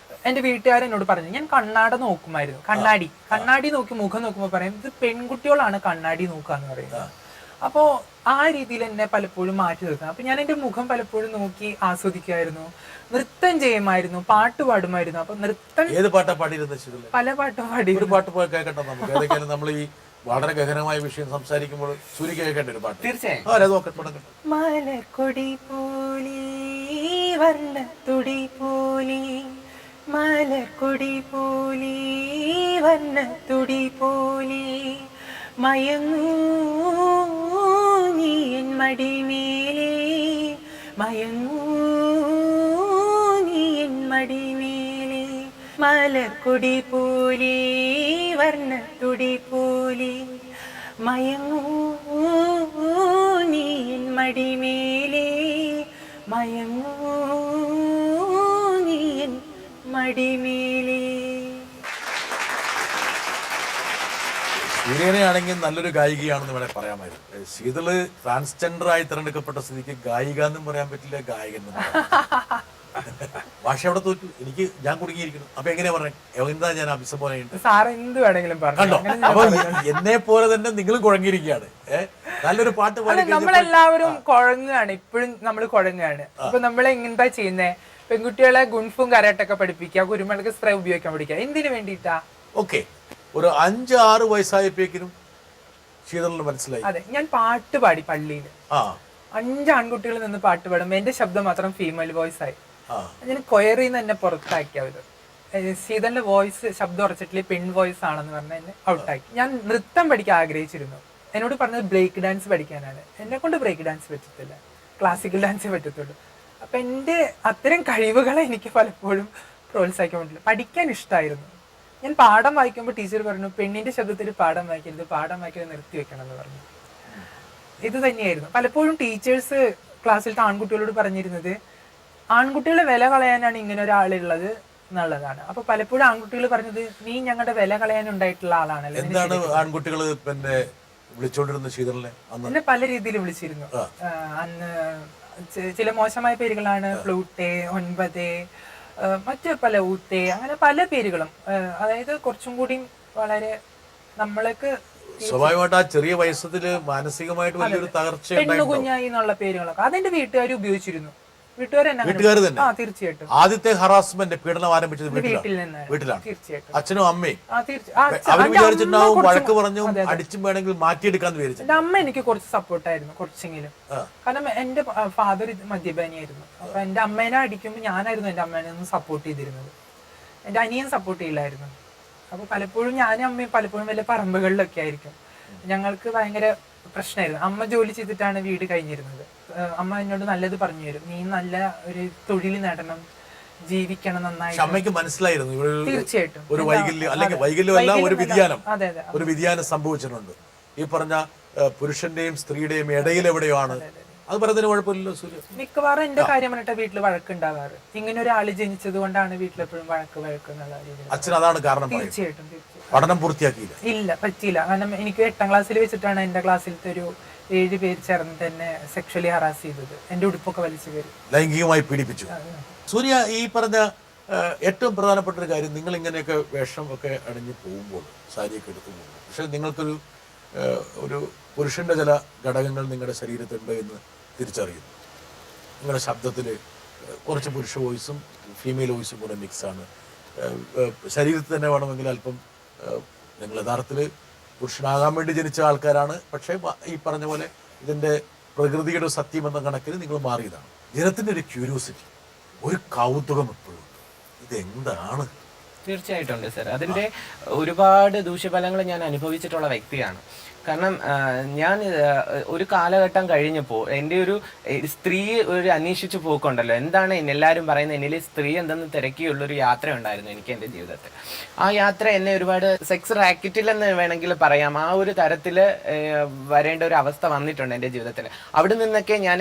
[SPEAKER 3] എന്റെ വീട്ടുകാരെന്നോട് പറഞ്ഞു, ഞാൻ കണ്ണാട നോക്കുമായിരുന്നു. കണ്ണാടി നോക്കി മുഖം നോക്കുമ്പോൾ പറയും ഇത് പെൺകുട്ടികളാണ് കണ്ണാടി നോക്കാന്ന് പറയുന്നത്. അപ്പോ ആ രീതിയിൽ എന്നെ പലപ്പോഴും മാറ്റി നിർത്താം. അപ്പൊ ഞാൻ എന്റെ മുഖം പലപ്പോഴും നോക്കി ആസ്വദിക്കുമായിരുന്നു, നൃത്തം ചെയ്യുമായിരുന്നു, പാട്ട് പാടുമായിരുന്നു. അപ്പൊ നൃത്തം
[SPEAKER 1] ഏത് പാട്ടാ പാടിയിരുന്നത്?
[SPEAKER 3] പല പാട്ടും പാടി.
[SPEAKER 1] ഒരു പാട്ട് പോയി കേൾക്കട്ടെ നമുക്ക്. ഏതൊക്കെയാണ് നമ്മൾ ഈ വളരെ ഗഹനമായ വിഷയം സംസാരിക്കുമ്പോൾ സൂര്യ കേൾക്കേണ്ട ഒരു പാട്ട്?
[SPEAKER 2] തീർച്ചയായും.
[SPEAKER 3] മലക്കൊടി പോലീ വർണ്ണത്തുടി പോലീ, മലക്കൊടി പോലീ വർണ്ണത്തുടി പോലീ, മയങ്ങൂ നീ എൻ മടിമേലേ, മയങ്ങൂ നീ എൻ മടിമേലേ, മലക്കൊടി പോലീ വർണ്ണത്തുടി പോലീ, മയങ്ങൂ നീ എൻ മടിമേലേ, മയങ്ങൂ നീ എൻ മടിമേലേ.
[SPEAKER 1] സൂര്യനെയാണെങ്കിൽ നല്ലൊരു ഗായികയാണെന്ന് വേണേൽ പറയാമായിരുന്നു. ശീതള് ട്രാൻസ്ജെൻഡർ ആയി തിരഞ്ഞെടുക്കപ്പെട്ട സ്ഥിതിക്ക് ഗായിക എന്നും പറയാൻ പറ്റില്ല, ഗായകൻ എന്നും ഭാഷ അവിടെ തോറ്റു. ഞാൻ കുടുങ്ങിയിരിക്കുന്നു. അപ്പൊ എങ്ങനെയാ പറഞ്ഞേ? എന്താ ഞാൻ അഭിസംബോധന ചെയ്യുന്നത്?
[SPEAKER 3] സാർ എന്ത് വേണമെങ്കിലും
[SPEAKER 1] കണ്ടോ? അപ്പൊ എന്നെ പോലെ തന്നെ നിങ്ങളും കുഴങ്ങിയിരിക്കുകയാണ്. നല്ലൊരു പാട്ട് പാടി
[SPEAKER 3] നമ്മളെല്ലാവരും കുഴങ്ങുകയാണ്. ഇപ്പോഴും നമ്മൾ കുഴങ്ങുകയാണ്. അപ്പൊ നമ്മൾ എന്താ ചെയ്യുന്നേ? പെൺകുട്ടികളെ ഗുൺഫും കരാട്ടൊക്കെ പഠിപ്പിക്കുക, കുരുമുളക് സ്പ്രേ ഉപയോഗിക്കാൻ പഠിക്കുക. എന്തിനു വേണ്ടിയിട്ടാ?
[SPEAKER 1] ഓക്കെ, ഒരു 5-6 വയസ്സായപ്പോഴേക്കും ശീതളിന് മനസ്സിലായി.
[SPEAKER 3] അതെ, ഞാൻ പാട്ട് പാടി പള്ളിയിൽ. 5 ആൺകുട്ടികൾ നിന്ന് പാട്ട് പാടുമ്പോ എന്റെ ശബ്ദം മാത്രം ഫീമെയിൽ വോയിസ് ആയി. ഞാൻ കൊയറിൽ നിന്ന് എന്നെ പുറത്താക്കി അവര്. ശീതളിന്റെ വോയിസ് ശബ്ദം ഉറച്ചിട്ടില്ലേ, പെൺ വോയിസ് ആണെന്ന് പറഞ്ഞാൽ എന്നെ ഔട്ടാക്കി. ഞാൻ നൃത്തം പഠിക്കാൻ ആഗ്രഹിച്ചിരുന്നു. എന്നോട് പറഞ്ഞത് ബ്രേക്ക് ഡാൻസ് പഠിക്കാനാണ്. എന്നെ കൊണ്ട് ബ്രേക്ക് ഡാൻസ് പറ്റത്തില്ല, ക്ലാസിക്കൽ ഡാൻസേ പറ്റത്തുള്ളൂ. അപ്പൊ എന്റെ അത്തരം കഴിവുകളെ എനിക്ക് പലപ്പോഴും പ്രോത്സാഹിക്കാൻ പറ്റില്ല. പഠിക്കാൻ ഇഷ്ടമായിരുന്നു. ഞാൻ പാഠം വായിക്കുമ്പോൾ ടീച്ചർ പറഞ്ഞു, പെണ്ണിന്റെ ശബ്ദത്തിൽ പാഠം വായിക്കരുത്, പാഠം വായിക്കരുത്, നിർത്തി വെക്കണം എന്ന് പറഞ്ഞു. ഇത് തന്നെയായിരുന്നു പലപ്പോഴും ടീച്ചേഴ്സ് ക്ലാസ്സിലത്തെ ആൺകുട്ടികളോട് പറഞ്ഞിരുന്നത്, ആൺകുട്ടികളെ വില കളയാനാണ് ഇങ്ങനെ ഒരാളുള്ളത് എന്നുള്ളതാണ്. അപ്പൊ പലപ്പോഴും ആൺകുട്ടികൾ പറഞ്ഞത്, നീ ഞങ്ങളുടെ വില കളയാൻ ഉണ്ടായിട്ടുള്ള ആളാണല്ലോ.
[SPEAKER 1] എന്താണ് ആൺകുട്ടികൾ പിന്നെ വിളിച്ചോണ്ടിരുന്ന ശീതളിനെ?
[SPEAKER 3] എന്നെ പല രീതിയിൽ വിളിച്ചിരുന്നു. അന്ന് ചില മോശമായ പേരുകളാണ്, ഫ്ലൂട്ടെ, 9, മറ്റു പല ഊത്തെ, അങ്ങനെ പല പേരുകളും. അതായത് കുറച്ചും കൂടി വളരെ നമ്മൾക്ക്
[SPEAKER 1] സ്വാഭാവികമായിട്ട് ആ ചെറിയ വയസ്സത്തില് മാനസികമായിട്ട് വലിയൊരു തകർച്ച,
[SPEAKER 3] പെണ്ണുകുഞ്ഞായി എന്നുള്ള പേരുകളൊക്കെ അതെന്റെ വീട്ടുകാർ ഉപയോഗിച്ചിരുന്നു. വീട്ടുകാർ തന്നെ. തീർച്ചയായിട്ടും
[SPEAKER 1] ആദ്യത്തെ ഹറാസ്മെന്റ്, പീഡനം ആരംഭിച്ചത് വീട്ടിലാണ്. അച്ഛനും അമ്മയും അവർ വിചാരിച്ചിട്ടുണ്ടാവും, വഴക്ക് പറഞ്ഞു അടിച്ചും വേണമെങ്കിൽ മാറ്റിയെടുക്കാന്ന് വിചാരിച്ചു.
[SPEAKER 3] എന്റെ അമ്മ എനിക്ക് കുറച്ച് സപ്പോർട്ടായിരുന്നു, കുറച്ചെങ്കിലും. കാരണം എന്റെ ഫാദർ മദ്യപാനിയായിരുന്നു. അപ്പൊ എന്റെ അമ്മേനെ അടിക്കുമ്പോൾ ഞാനായിരുന്നു എന്റെ അമ്മേനെ ഒന്ന് സപ്പോർട്ട് ചെയ്തിരുന്നത്. എന്റെ അനിയൻ സപ്പോർട്ട് ചെയ്യില്ലായിരുന്നു. അപ്പൊ പലപ്പോഴും ഞാനും അമ്മയും പലപ്പോഴും വലിയ പറമ്പുകളിലൊക്കെ ആയിരിക്കും. ഞങ്ങൾക്ക് ഭയങ്കര പ്രശ്നമായിരുന്നു. അമ്മ ജോലി ചെയ്തിട്ടാണ് വീട് കഴിഞ്ഞിരുന്നത്. അമ്മ എന്നോട് നല്ലത് പറഞ്ഞു തരും, നീ നല്ല ഒരു തൊഴിൽ നേടണം, ജീവിക്കണം നന്നായി.
[SPEAKER 1] അമ്മയ്ക്ക് മനസ്സിലായിരുന്നു
[SPEAKER 3] തീർച്ചയായിട്ടും
[SPEAKER 1] ഒരു വൈകല്യം, അല്ലെങ്കിൽ വൈകല്യമല്ല, ഒരു വ്യതിയാനം സംഭവിച്ചിട്ടുണ്ട്. ഈ പറഞ്ഞ പുരുഷന്റെയും സ്ത്രീയുടെയും ഇടയിൽ എവിടെയാണ് അത് പറയുന്നതിന് കുഴപ്പമില്ലല്ലോ സൂര്യ.
[SPEAKER 3] മിക്കവാറും എന്റെ കാര്യം പറഞ്ഞിട്ട് വീട്ടിൽ വഴക്കുണ്ടാവാറ്. ഇങ്ങനെ ഒരാള് ജനിച്ചത് കൊണ്ടാണ് വീട്ടിലെപ്പോഴും വഴക്ക് എന്നുള്ള രീതിയിൽ.
[SPEAKER 1] അച്ഛൻ അതാണ് കാരണം?
[SPEAKER 3] തീർച്ചയായിട്ടും.
[SPEAKER 1] പഠനം പൂർത്തിയാക്കിയില്ല?
[SPEAKER 3] ഇല്ല, പറ്റിയില്ല. കാരണം എനിക്ക് 8ാം ക്ലാസ്സിൽ വെച്ചിട്ടാണ് എന്റെ ക്ലാസ്സിലത്തെ ഒരു 7 പേര് ചേർന്ന് തന്നെ സെക്ഷലി ഹറാസ് ചെയ്തത്. എന്റെ ഉടുപ്പൊക്കെ വലിച്ചു കയറി
[SPEAKER 1] ലൈംഗികമായി പീഡിപ്പിച്ചു. സൂര്യ, ഈ പറഞ്ഞ ഏറ്റവും പ്രധാനപ്പെട്ട ഒരു കാര്യം, നിങ്ങൾ ഇങ്ങനെയൊക്കെ വേഷം ഒക്കെ അണിഞ്ഞ് പോകുമ്പോൾ, സാരിയൊക്കെ എടുത്തു പോകുമ്പോൾ, പക്ഷെ നിങ്ങൾക്കൊരു ഒരു പുരുഷന്റെ ചില ഘടകങ്ങൾ നിങ്ങളുടെ ശരീരത്തുണ്ട് എന്ന് തിരിച്ചറിയുന്നു. നിങ്ങളുടെ ശബ്ദത്തിൽ കുറച്ച് പുരുഷ വോയിസും ഫീമെയിൽ വോയിസും കൂടെ മിക്സാണ്. ശരീരത്തിൽ തന്നെ വേണമെങ്കിൽ അല്പം നിങ്ങൾ യഥാർത്ഥത്തിൽ പുരുഷനാകാൻ വേണ്ടി ജനിച്ച ആൾക്കാരാണ്. പക്ഷേ ഈ പറഞ്ഞ പോലെ ഇതിൻ്റെ പ്രകൃതിയുടെ സത്യം എന്ന കണക്കിന് നിങ്ങൾ മാറിയതാണ്. ജനത്തിൻ്റെ ഒരു ക്യൂരിയോസിറ്റി, ഒരു കൗതുകം എപ്പോഴും ഇതെന്താണ്.
[SPEAKER 2] തീർച്ചയായിട്ടും ഉണ്ട് സർ. അതിൻ്റെ ഒരുപാട് ദൂഷ്യഫലങ്ങൾ ഞാൻ അനുഭവിച്ചിട്ടുള്ള വ്യക്തിയാണ്. കാരണം ഞാൻ ഒരു കാലഘട്ടം കഴിഞ്ഞപ്പോൾ എൻ്റെ ഒരു സ്ത്രീ ഒരു അന്വേഷിച്ച് പോക്കുണ്ടല്ലോ, എന്താണ് എല്ലാവരും പറയുന്നത്, എന്നിൽ സ്ത്രീ എന്തെന്ന് തിരക്കിയുള്ളൊരു യാത്ര ഉണ്ടായിരുന്നു എനിക്ക് എൻ്റെ ജീവിതത്തിൽ. ആ യാത്ര എന്നെ ഒരുപാട് സെക്സ് റാക്കറ്റിലെന്ന് വേണമെങ്കിൽ പറയാം, ആ ഒരു തരത്തിൽ വരേണ്ട ഒരു അവസ്ഥ വന്നിട്ടുണ്ട് എൻ്റെ ജീവിതത്തിൽ. അവിടെ നിന്നൊക്കെ ഞാൻ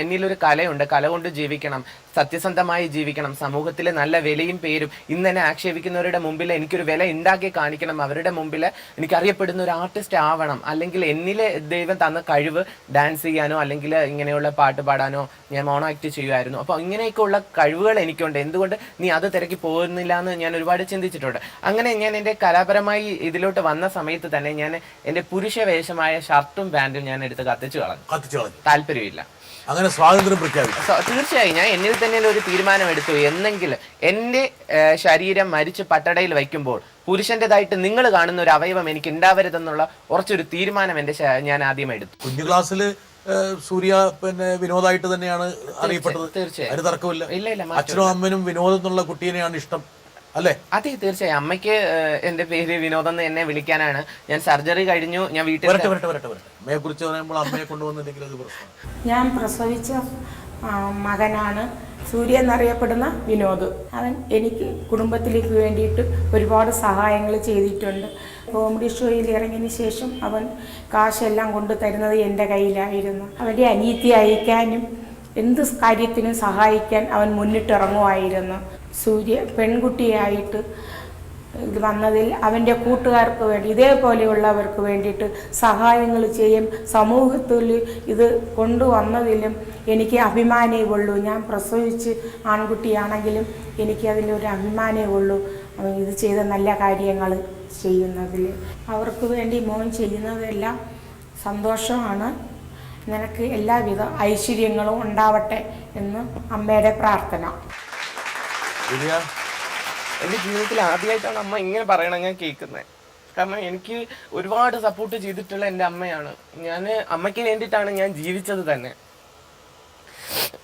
[SPEAKER 2] എന്നിലൊരു കലയുണ്ട്, കല കൊണ്ട് ജീവിക്കണം, സത്യസന്ധമായി ജീവിക്കണം, സമൂഹത്തിൽ നല്ല വിലയും പേരും, ഇന്ന് എന്നെ ആക്ഷേപിക്കുന്നവരുടെ മുമ്പിൽ എനിക്കൊരു വില ഉണ്ടാക്കി കാണിക്കണം, അവരുടെ മുമ്പിൽ എനിക്കറിയപ്പെടുന്ന ഒരു ആർട്ടിസ്റ്റ് ആവണം, അല്ലെങ്കിൽ എന്നിലെ ദൈവം തന്ന കഴിവ് ഡാൻസ് ചെയ്യാനോ അല്ലെങ്കിൽ ഇങ്ങനെയുള്ള പാട്ട് പാടാനോ ഞാൻ മോണോ ആക്ട് ചെയ്യുമായിരുന്നു. അപ്പോൾ ഇങ്ങനെയൊക്കെയുള്ള കഴിവുകൾ എനിക്കുണ്ട്, എന്തുകൊണ്ട് നീ അത് തിരക്കി പോകുന്നില്ല എന്ന് ഞാൻ ഒരുപാട് ചിന്തിച്ചിട്ടുണ്ട്. അങ്ങനെ ഞാൻ എൻ്റെ കലാപരമായി ഇതിലോട്ട് വന്ന സമയത്ത് തന്നെ ഞാൻ എൻ്റെ പുരുഷ വേഷമായ ഷർട്ടും പാൻറ്റും ഞാൻ എടുത്ത് കത്തിച്ചു കളഞ്ഞു. താല്പര്യമില്ല.
[SPEAKER 1] അങ്ങനെ സ്വാതന്ത്ര്യം പ്രഖ്യാപിച്ചു.
[SPEAKER 2] തീർച്ചയായും ഞാൻ എന്നിൽ തന്നെ ഒരു തീരുമാനം എടുത്തു, എന്നെങ്കിലും എൻ്റെ ശരീരം മരിച്ച് പട്ടടയിൽ വയ്ക്കുമ്പോൾ പുരുഷൻ്റെതായിട്ട് നിങ്ങൾ കാണുന്ന ഒരു അവയവം എനിക്ക് ഉണ്ടാവരുതെന്നുള്ള കുറച്ചൊരു തീരുമാനം ഞാൻ ആദ്യം എടുത്തു.
[SPEAKER 1] കുഞ്ഞു ക്ലാസ്സിൽ സൂര്യ പിന്നെ വിനോദായിട്ട് തന്നെയാണ് അറിയപ്പെട്ടത്.
[SPEAKER 2] തീർച്ചയായും
[SPEAKER 1] അതിന് തർക്കമില്ല.
[SPEAKER 2] ഇല്ല.
[SPEAKER 1] അച്ഛനും അമ്മനും വിനോദം എന്നുള്ള കുട്ടീനെയാണ് ഇഷ്ടം അല്ലേ?
[SPEAKER 2] അതെ, തീർച്ചയായും. അമ്മയ്ക്ക് എൻ്റെ പേര് വിനോദം എന്ന് എന്നെ വിളിക്കാനാണ്. ഞാൻ സർജറി കഴിഞ്ഞു, ഞാൻ വീട്ടിൽ
[SPEAKER 1] അമ്മയെ കുറിച്ച് പറയുമ്പോൾ അമ്മയെ കൊണ്ടുവന്നില്ലെങ്കിൽ അത് പ്രശ്നം.
[SPEAKER 5] ഞാൻ പ്രസവിച്ച മകനാണ് സൂര്യ എന്നറിയപ്പെടുന്ന വിനോദ്. അവൻ എനിക്ക് കുടുംബത്തിലേക്ക് വേണ്ടിയിട്ട് ഒരുപാട് സഹായങ്ങൾ ചെയ്തിട്ടുണ്ട്. കോമഡി ഷോയിൽ ഇറങ്ങിയതിന് ശേഷം അവൻ കാശെല്ലാം കൊണ്ടു തരുന്നത് എൻ്റെ കയ്യിലായിരുന്നു. അവൻ്റെ അനിയത്തി അയക്കാനും എന്ത് കാര്യത്തിനും സഹായിക്കാൻ അവൻ മുന്നിട്ടിറങ്ങുമായിരുന്നു. സൂര്യ പെൺകുട്ടിയായിട്ട് ഇത് വന്നതിൽ അവൻ്റെ കൂട്ടുകാർക്ക് വേണ്ടി ഇതേപോലെയുള്ളവർക്ക് വേണ്ടിയിട്ട് സഹായങ്ങൾ ചെയ്യും, സമൂഹത്തിൽ ഇത് കൊണ്ടുവന്നതിലും എനിക്ക് അഭിമാനമേ ഉള്ളൂ. ഞാൻ പ്രസവിച്ച് ആൺകുട്ടിയാണെങ്കിലും എനിക്ക് അതിലൊരു അഭിമാനമേ ഉള്ളൂ. ഇത് ചെയ്ത നല്ല കാര്യങ്ങൾ ചെയ്യുന്നതിൽ അവർക്ക് വേണ്ടി മോൻ ചെയ്യുന്നതെല്ലാം സന്തോഷമാണ്. നിനക്ക് എല്ലാവിധ ഐശ്വര്യങ്ങളും ഉണ്ടാവട്ടെ എന്ന് അമ്മയുടെ പ്രാർത്ഥന.
[SPEAKER 2] എൻ്റെ ജീവിതത്തിൽ ആദ്യമായിട്ടാണ് അമ്മ ഇങ്ങനെ പറയണം ഞാൻ കേൾക്കുന്നത്. കാരണം എനിക്ക് ഒരുപാട് സപ്പോർട്ട് ചെയ്തിട്ടുള്ള എൻ്റെ അമ്മയാണ്. അമ്മയ്ക്ക് വേണ്ടിയിട്ടാണ് ഞാൻ ജീവിച്ചത് തന്നെ.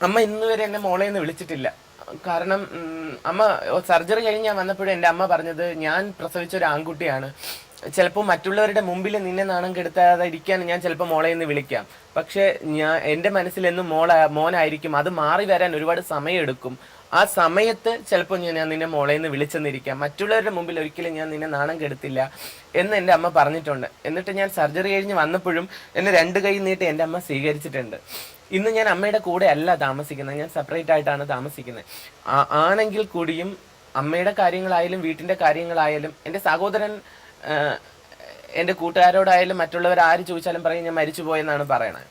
[SPEAKER 2] അമ്മ ഇന്ന് വരെ എന്നെ മോളെ എന്ന് വിളിച്ചിട്ടില്ല. കാരണം അമ്മ സർജറി കഴിഞ്ഞ് ഞാൻ വന്നപ്പോഴും എൻ്റെ അമ്മ പറഞ്ഞത്, ഞാൻ പ്രസവിച്ച ഒരു ആൺകുട്ടിയാണ്, ചിലപ്പോൾ മറ്റുള്ളവരുടെ മുമ്പിൽ നിന്നെ നാണം കെടുത്താതെ ഇരിക്കാൻ ഞാൻ ചിലപ്പോൾ മോളെ എന്ന് വിളിക്കാം, പക്ഷെ എൻ്റെ മനസ്സിലെന്നും മോനായിരിക്കും. അത് മാറി വരാൻ ഒരുപാട് സമയമെടുക്കും. ആ സമയത്ത് ചിലപ്പോൾ ഞാൻ നിന്നെ മോളെ എന്ന് വിളിച്ചെന്നിരിക്കാം, മറ്റുള്ളവരുടെ മുമ്പിൽ ഒരിക്കലും ഞാൻ നിന്നെ നാണം കെടുത്തില്ല എന്ന് എൻ്റെ അമ്മ പറഞ്ഞിട്ടുണ്ട്. എന്നിട്ട് ഞാൻ സർജറി കഴിഞ്ഞ് വന്നപ്പോഴും എന്നെ 2 കൈ നീട്ടി എൻ്റെ അമ്മ സ്വീകരിച്ചിട്ടുണ്ട്. ഇന്ന് ഞാൻ അമ്മയുടെ കൂടെ അല്ല താമസിക്കുന്നത്, ഞാൻ സെപ്പറേറ്റ് ആയിട്ടാണ് താമസിക്കുന്നത്. ആണെങ്കിൽ കൂടിയും അമ്മയുടെ കാര്യങ്ങളായാലും വീട്ടിൻ്റെ കാര്യങ്ങളായാലും എൻ്റെ സഹോദരൻ എൻ്റെ കൂട്ടുകാരോടായാലും മറ്റുള്ളവർ ആര് ചോദിച്ചാലും പറയും ഞാൻ മരിച്ചു പോയെന്നാണ് പറയണത്.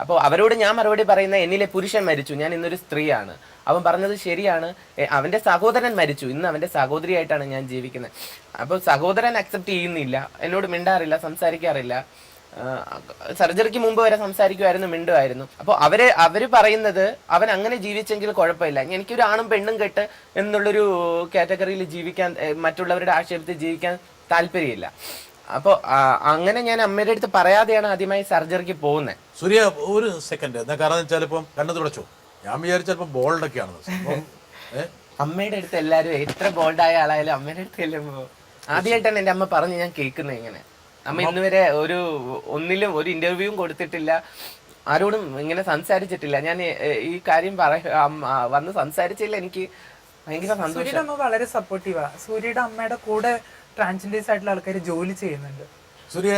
[SPEAKER 2] അപ്പോൾ അവരോട് ഞാൻ മറുപടി പറയുന്ന, എന്നിലെ പുരുഷൻ മരിച്ചു, ഞാൻ ഇന്നൊരു സ്ത്രീയാണ്. അവൻ പറഞ്ഞത് ശരിയാണ്, അവൻ്റെ സഹോദരൻ മരിച്ചു, ഇന്ന് അവൻ്റെ സഹോദരിയായിട്ടാണ് ഞാൻ ജീവിക്കുന്നത്. അപ്പോൾ സഹോദരൻ അക്സെപ്റ്റ് ചെയ്യുന്നില്ല, എന്നോട് മിണ്ടാറില്ല, സംസാരിക്കാറില്ല. സർജറിക്ക് മുമ്പ് വരെ സംസാരിക്കുമായിരുന്നു, മിണ്ടുമായിരുന്നു. അപ്പോൾ അവര് പറയുന്നത് അവൻ അങ്ങനെ ജീവിച്ചെങ്കിൽ കുഴപ്പമില്ല, എനിക്കൊരു ആണും പെണ്ണും കെട്ട് എന്നുള്ളൊരു കാറ്റഗറിയിൽ ജീവിക്കാൻ, മറ്റുള്ളവരുടെ ആക്ഷേപത്തിൽ ജീവിക്കാൻ താല്പര്യമില്ല. അപ്പോൾ അങ്ങനെ ഞാൻ അമ്മയുടെ അടുത്ത് പറയാതെയാണ് ആദ്യമായി സർജറിക്ക് പോകുന്നത്.
[SPEAKER 1] സൂര്യ ഒരു സെക്കൻഡ്, എന്താ കാരണം വെച്ചാൽ ഇപ്പം കണ്ണു തുടച്ചോ, ഞാൻ വിചാരിച്ചപ്പോൾ ബോൾഡൊക്കെയാണ്.
[SPEAKER 2] അമ്മയുടെ അടുത്ത് എല്ലാവരും എത്ര ബോൾഡായ ആളായാലും അമ്മയുടെ അടുത്ത് ചെല്ലുമ്പോൾ ആദ്യമായിട്ടാണ് എൻ്റെ അമ്മ പറഞ്ഞ് ഞാൻ കേൾക്കുന്നത് ഇങ്ങനെ. അമ്മ ഇന്ന് വരെ ഒന്നിലും ഒരു ഇന്റർവ്യൂവും കൊടുത്തിട്ടില്ല, ആരോടും ഇങ്ങനെ സംസാരിച്ചിട്ടില്ല. ഞാൻ ഈ കാര്യം വന്ന് സംസാരിച്ചില്ല, എനിക്ക് ഭയങ്കര സന്തോഷം.
[SPEAKER 3] സൂര്യയുടെ അമ്മ വളരെ സപ്പോർട്ടീവാ. സൂര്യയുടെ അമ്മയുടെ കൂടെ ട്രാൻസ്ജെൻഡേഴ്സ് ആയിട്ടുള്ള ആൾക്കാർ ജോലി ചെയ്യുന്നുണ്ട്.
[SPEAKER 1] സൂര്യ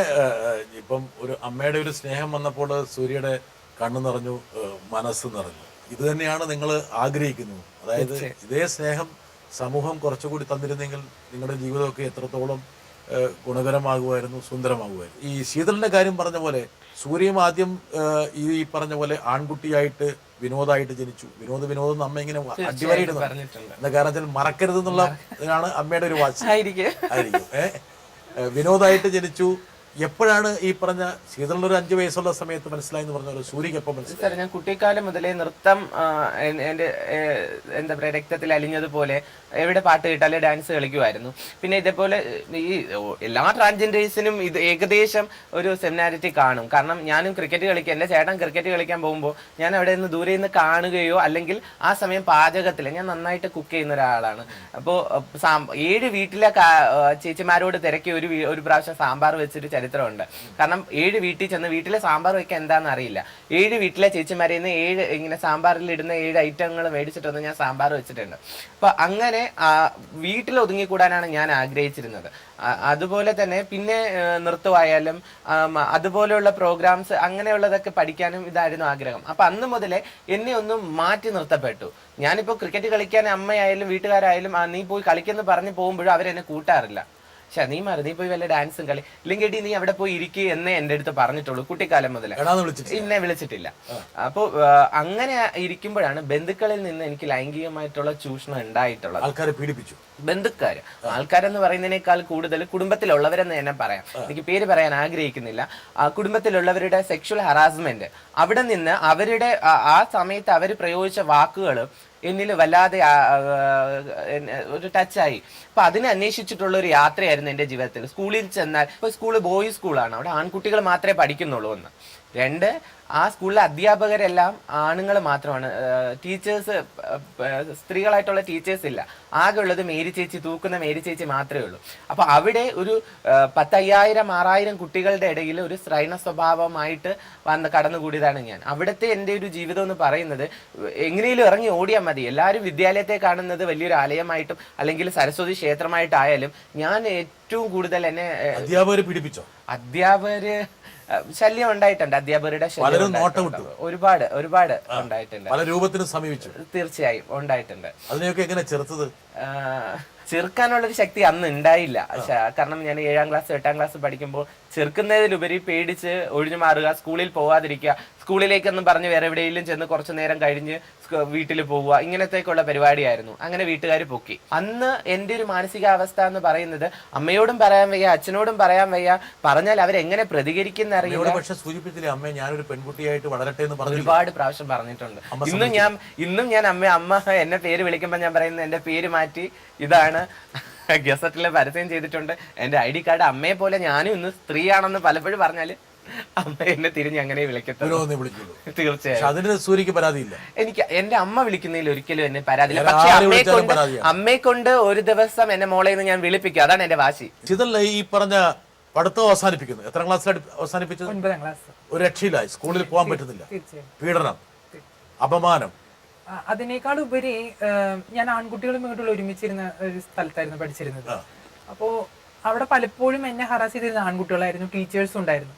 [SPEAKER 1] ഇപ്പം ഒരു അമ്മയുടെ ഒരു സ്നേഹം വന്നപ്പോൾ സൂര്യയുടെ കണ്ണു നിറഞ്ഞു, മനസ്സ് നിറഞ്ഞു. ഇത് തന്നെയാണ് നിങ്ങൾ ആഗ്രഹിക്കുന്നത്. അതായത് ഇതേ സ്നേഹം സമൂഹം കുറച്ചുകൂടി തന്നിരുന്നെങ്കിൽ നിങ്ങളുടെ ജീവിതമൊക്കെ എത്രത്തോളം ഗുണകരമാകുമായിരുന്നു, സുന്ദരമാകുമായിരുന്നു. ഈ ശീതളിന്റെ കാര്യം പറഞ്ഞ പോലെ സൂര്യയും ആദ്യം ഈ പറഞ്ഞ പോലെ ആൺകുട്ടിയായിട്ട് വിനോദായിട്ട് ജനിച്ചു. വിനോദം അമ്മ ഇങ്ങനെ അടിവരയിടുന്നു. എന്താ കാരണത്തിൽ മറക്കരുത് എന്നുള്ള ഇതിനാണ് അമ്മയുടെ ഒരു വാച്ച് ആയിരിക്കും. വിനോദായിട്ട് ജനിച്ചു, എപ്പോഴാണ് ഈ പറഞ്ഞ ശീതളിന് ഒരു 5 വയസ്സുള്ള സമയത്ത് മനസ്സിലായി എന്ന് പറഞ്ഞാൽ സൂര്യക്ക് എപ്പോൾ മനസ്സിലായി?
[SPEAKER 2] സാർ ഞാൻ കുട്ടിക്കാലം മുതലേ നൃത്തം എൻ്റെ എന്താ പറയുക രക്തത്തിൽ അലിഞ്ഞതുപോലെ എവിടെ പാട്ട് കേട്ടാലും ഡാൻസ് കളിക്കുമായിരുന്നു. പിന്നെ ഇതേപോലെ ഈ എല്ലാ ട്രാൻസ്ജെൻഡേഴ്സിനും ഇത് ഏകദേശം ഒരു സെമിനാരിറ്റി കാണും. കാരണം ഞാനും ക്രിക്കറ്റ് കളിക്കാൻ, എൻ്റെ ചേട്ടൻ ക്രിക്കറ്റ് കളിക്കാൻ പോകുമ്പോൾ ഞാൻ അവിടെ നിന്ന് ദൂരെ നിന്ന് കാണുകയോ അല്ലെങ്കിൽ ആ സമയം പാചകത്തിൽ ഞാൻ നന്നായിട്ട് കുക്ക് ചെയ്യുന്ന ഒരാളാണ്. അപ്പോൾ 7 വീട്ടിലെ ചേച്ചിമാരോട് തിരക്കി ഒരു പ്രാവശ്യം സാമ്പാർ വെച്ചിട്ട് ചരിത്രമുണ്ട്. കാരണം 7 വീട്ടിൽ ചെന്ന് വീട്ടിലെ സാമ്പാർ വെക്കാൻ എന്താണെന്ന് അറിയില്ല. 7 വീട്ടിലെ ചേച്ചിമാരിൽ നിന്ന് 7 ഇങ്ങനെ സാമ്പാറിൽ ഇടുന്ന 7 ഐറ്റങ്ങൾ മേടിച്ചിട്ടൊന്ന് ഞാൻ സാമ്പാർ വെച്ചിട്ടുണ്ട്. അപ്പൊ അങ്ങനെ വീട്ടിൽ ഒതുങ്ങിക്കൂടാനാണ് ഞാൻ ആഗ്രഹിച്ചിരുന്നത്. അതുപോലെ തന്നെ പിന്നെ നൃത്തമായാലും അതുപോലെയുള്ള പ്രോഗ്രാംസ് അങ്ങനെയുള്ളതൊക്കെ പഠിക്കാനും ഇതായിരുന്നു ആഗ്രഹം. അപ്പൊ അന്ന് മുതലേ എന്നെ ഒന്ന് മാറ്റി നിർത്തപ്പെട്ടു. ഞാനിപ്പോ ക്രിക്കറ്റ് കളിക്കാൻ അമ്മയായാലും വീട്ടുകാരായാലും നീ പോയി കളിക്കെന്ന് പറഞ്ഞ് പോകുമ്പോഴും അവരെന്നെ കൂട്ടാറില്ല. പക്ഷെ നീ പോയി വല്ല ഡാൻസും കളി, ഇല്ലെങ്കിൽ നീ അവിടെ പോയി ഇരിക്കുക എന്നേ എൻ്റെ അടുത്ത് പറഞ്ഞിട്ടുള്ളൂ കുട്ടിക്കാലം മുതലേ. എന്നെ വിളിച്ചിട്ടില്ല. അപ്പോൾ അങ്ങനെ ഇരിക്കുമ്പോഴാണ് ബന്ധുക്കളിൽ നിന്ന് എനിക്ക് ലൈംഗികമായിട്ടുള്ള ചൂഷണം ഉണ്ടായിട്ടുള്ളത്.
[SPEAKER 1] ആൾക്കാരെ പീഡിപ്പിച്ചു.
[SPEAKER 2] ആൾക്കാരെന്ന് പറയുന്നതിനേക്കാൾ കൂടുതൽ കുടുംബത്തിലുള്ളവരെന്ന് തന്നെ പറയാം. എനിക്ക് പേര് പറയാൻ ആഗ്രഹിക്കുന്നില്ല. കുടുംബത്തിലുള്ളവരുടെ സെക്ഷൽ ഹറാസ്മെന്റ്, അവിടെ നിന്ന് അവരുടെ ആ സമയത്ത് അവർ പ്രയോഗിച്ച വാക്കുകൾ എന്നിൽ വല്ലാതെ ഒരു ടച്ചായി. അപ്പൊ അതിനെ അന്വേഷിച്ചിട്ടുള്ള ഒരു യാത്രയായിരുന്നു എൻ്റെ ജീവിതത്തിൽ. സ്കൂളിൽ ചെന്നാൽ, ഇപ്പൊ സ്കൂള് ബോയ്സ് സ്കൂളാണ്, അവിടെ ആൺകുട്ടികൾ മാത്രമേ പഠിക്കുന്നുള്ളൂ. 2, ആ സ്കൂളിലെ അധ്യാപകരെല്ലാം ആണുങ്ങൾ മാത്രമാണ്. ടീച്ചേഴ്സ്, സ്ത്രീകളായിട്ടുള്ള ടീച്ചേഴ്സ് ഇല്ല. ആകെ ഉള്ളത് മേരി ചേച്ചി, തൂക്കുന്ന മേരി ചേച്ചി മാത്രമേ ഉള്ളൂ. അപ്പൊ അവിടെ ഒരു 10,000-6,000 കുട്ടികളുടെ ഇടയിൽ ഒരു ശ്രൈണ സ്വഭാവമായിട്ട് കടന്നുകൂടിയതാണ് ഞാൻ. അവിടുത്തെ എൻ്റെ ഒരു ജീവിതം എന്ന് പറയുന്നത് എങ്ങനെയും ഇറങ്ങി ഓടിയാൽ മതി. എല്ലാവരും വിദ്യാലയത്തെ കാണുന്നത് വലിയൊരു ആലയമായിട്ടും അല്ലെങ്കിൽ സരസ്വതി ക്ഷേത്രമായിട്ടായാലും ഞാൻ ഏറ്റവും കൂടുതൽ എന്നെ
[SPEAKER 1] അധ്യാപകരെ പീഡിപ്പിച്ചോ?
[SPEAKER 2] അധ്യാപകര് ശല്യം ഉണ്ടായിട്ടുണ്ട്. അധ്യാപകരുടെ ഒരുപാട് ഉണ്ടായിട്ടുണ്ട്.
[SPEAKER 1] പല രൂപത്തിനും സമീപിച്ചു.
[SPEAKER 2] തീർച്ചയായും ഉണ്ടായിട്ടുണ്ട്.
[SPEAKER 1] അതിനെയൊക്കെ എങ്ങനെ ചെറുത്തത്?
[SPEAKER 2] ചെറുക്കാനുള്ളൊരു ശക്തി അന്ന് ഉണ്ടായില്ല. കാരണം ഞാൻ 7ാം ക്ലാസ് 8ാം ക്ലാസ് പഠിക്കുമ്പോൾ ചെറുക്കുന്നതിലുപരി പേടിച്ച് ഒഴിഞ്ഞു മാറുക, സ്കൂളിൽ പോവാതിരിക്കുക, സ്കൂളിലേക്കെന്നും പറഞ്ഞ് വേറെ എവിടെയെങ്കിലും ചെന്ന് കുറച്ചു നേരം കഴിഞ്ഞ് വീട്ടിൽ പോവുക, ഇങ്ങനത്തേക്കുള്ള പരിപാടിയായിരുന്നു. അങ്ങനെ വീട്ടുകാർ പൊക്കി. അന്ന് എൻ്റെ ഒരു മാനസികാവസ്ഥ എന്ന് പറയുന്നത് അമ്മയോടും പറയാൻ വയ്യ, അച്ഛനോടും പറയാൻ വയ്യ. പറഞ്ഞാൽ അവരെങ്ങനെ പ്രതികരിക്കുന്ന അറിയില്ല.
[SPEAKER 1] പക്ഷെ സൂചിപ്പിച്ചില്ലേ അമ്മ ഞാനൊരു പെൺകുട്ടിയായിട്ട് വളരട്ടെ എന്ന് പറഞ്ഞു
[SPEAKER 2] ഒരുപാട് പ്രാവശ്യം പറഞ്ഞിട്ടുണ്ട്. ഇന്നും ഞാൻ അമ്മ എന്നെ പേര് വിളിക്കുമ്പോൾ ഞാൻ പറയുന്നത് എൻ്റെ പേര് മാറ്റി ഇതാണ് ഗസറ്റില് പരസ്യം ചെയ്തിട്ടുണ്ട്. എൻ്റെ ID കാർഡ് അമ്മയെ പോലെ ഞാനും ഇന്ന് സ്ത്രീയാണെന്ന് പലപ്പോഴും പറഞ്ഞാല് അമ്മ എന്നെ തിരിഞ്ഞ് അങ്ങനെ വിളിക്കത്തുള്ളൂ. തീർച്ചയായും
[SPEAKER 1] അതിന് സൂര്യക്ക് പരാതിയില്ല.
[SPEAKER 2] എനിക്ക് എന്റെ അമ്മ വിളിക്കുന്നതിൽ ഒരിക്കലും എന്നെ പരാതിയില്ല. പക്ഷെ അമ്മയെ കൊണ്ട് ഒരു ദിവസം എന്നെ മോളെ നിന്ന് ഞാൻ വിളിപ്പിക്കും. അതാണ് എന്റെ വാശി.
[SPEAKER 1] ഇതല്ല ഈ പറഞ്ഞ പഠിത്തം അവസാനിപ്പിക്കുന്നു. എത്ര ക്ലാസ്സിൽ അവസാനിപ്പിച്ചത്?
[SPEAKER 3] 9ാം ക്ലാസ്.
[SPEAKER 1] ഒരു രക്ഷയിലായി, സ്കൂളിൽ പോകാൻ പറ്റുന്നില്ല, പീഡനം, അപമാനം.
[SPEAKER 3] അതിനേക്കാൾ ഉപരി ഞാൻ ആൺകുട്ടികളും ഇങ്ങോട്ടുള്ള ഒരുമിച്ചിരുന്ന ഒരു സ്ഥലത്തായിരുന്നു പഠിച്ചിരുന്നത്. അപ്പോൾ അവിടെ പലപ്പോഴും എന്നെ ഹറാസ് ചെയ്തിരുന്ന ആൺകുട്ടികളായിരുന്നു, ടീച്ചേഴ്സും ഉണ്ടായിരുന്നു.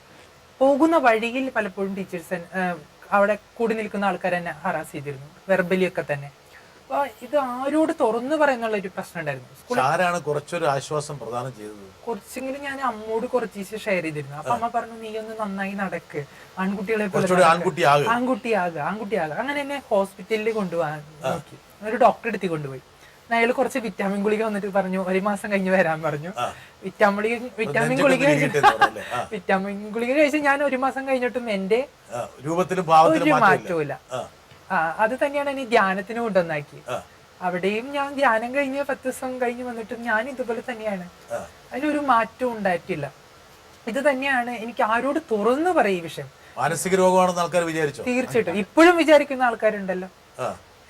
[SPEAKER 3] പോകുന്ന വഴിയിൽ പലപ്പോഴും ടീച്ചേഴ്സ് അവിടെ കൂടി നിൽക്കുന്ന ആൾക്കാർ എന്നെ ഹറാസ് ചെയ്തിരുന്നു, വെർബലിയൊക്കെ തന്നെ. അപ്പൊ ഇത് ആരോട് തുറന്നു പറയുന്നുള്ള ഒരു പ്രശ്നം ഉണ്ടായിരുന്നു.
[SPEAKER 1] ആരാണ് കുറച്ചൊരു ആശ്വാസം പ്രദാനം ചെയ്തത്?
[SPEAKER 3] കുറച്ചെങ്കിലും ഞാൻ അമ്മോട് കുറച്ച് ഷെയർ ചെയ്തിരുന്നു. അപ്പൊ അമ്മ പറഞ്ഞു നീ ഒന്ന് നന്നായി നടക്ക്, ആൺകുട്ടികളെ ആൺകുട്ടിയാകുക. അങ്ങനെ എന്നെ ഹോസ്പിറ്റലിൽ കൊണ്ടുപോകാൻ നോക്കി. ഒരു ഡോക്ടറെ അടുത്ത് കൊണ്ടുപോയി. അയാൾ കുറച്ച് വിറ്റാമിൻ ഗുളിക വന്നിട്ട് പറഞ്ഞു 1 മാസം കഴിഞ്ഞ് വരാൻ പറഞ്ഞു. വിറ്റാമിൻ ഗുളിക കഴിച്ച് ഞാൻ 1 മാസം കഴിഞ്ഞിട്ടും എന്റെ ഒരു മാറ്റമില്ല. അത് തന്നെയാണ് ഇനി ധ്യാനത്തിന് കൊണ്ടുവന്നാക്കി. അവിടെയും ഞാൻ ധ്യാനം കഴിഞ്ഞ് 10 ദിവസം കഴിഞ്ഞ് വന്നിട്ടും ഞാൻ ഇതുപോലെ തന്നെയാണ്. അതിലൊരു മാറ്റവും ഉണ്ടായിട്ടില്ല. ഇത് തന്നെയാണ് എനിക്ക് ആരോട് തുറന്നു പറയും ഈ വിഷയം.
[SPEAKER 1] മാനസിക രോഗമാണെന്ന് ആൾക്കാർ വിചാരിച്ചു.
[SPEAKER 3] തീർച്ചയായിട്ടും ഇപ്പോഴും വിചാരിക്കുന്ന ആൾക്കാരുണ്ടല്ലോ.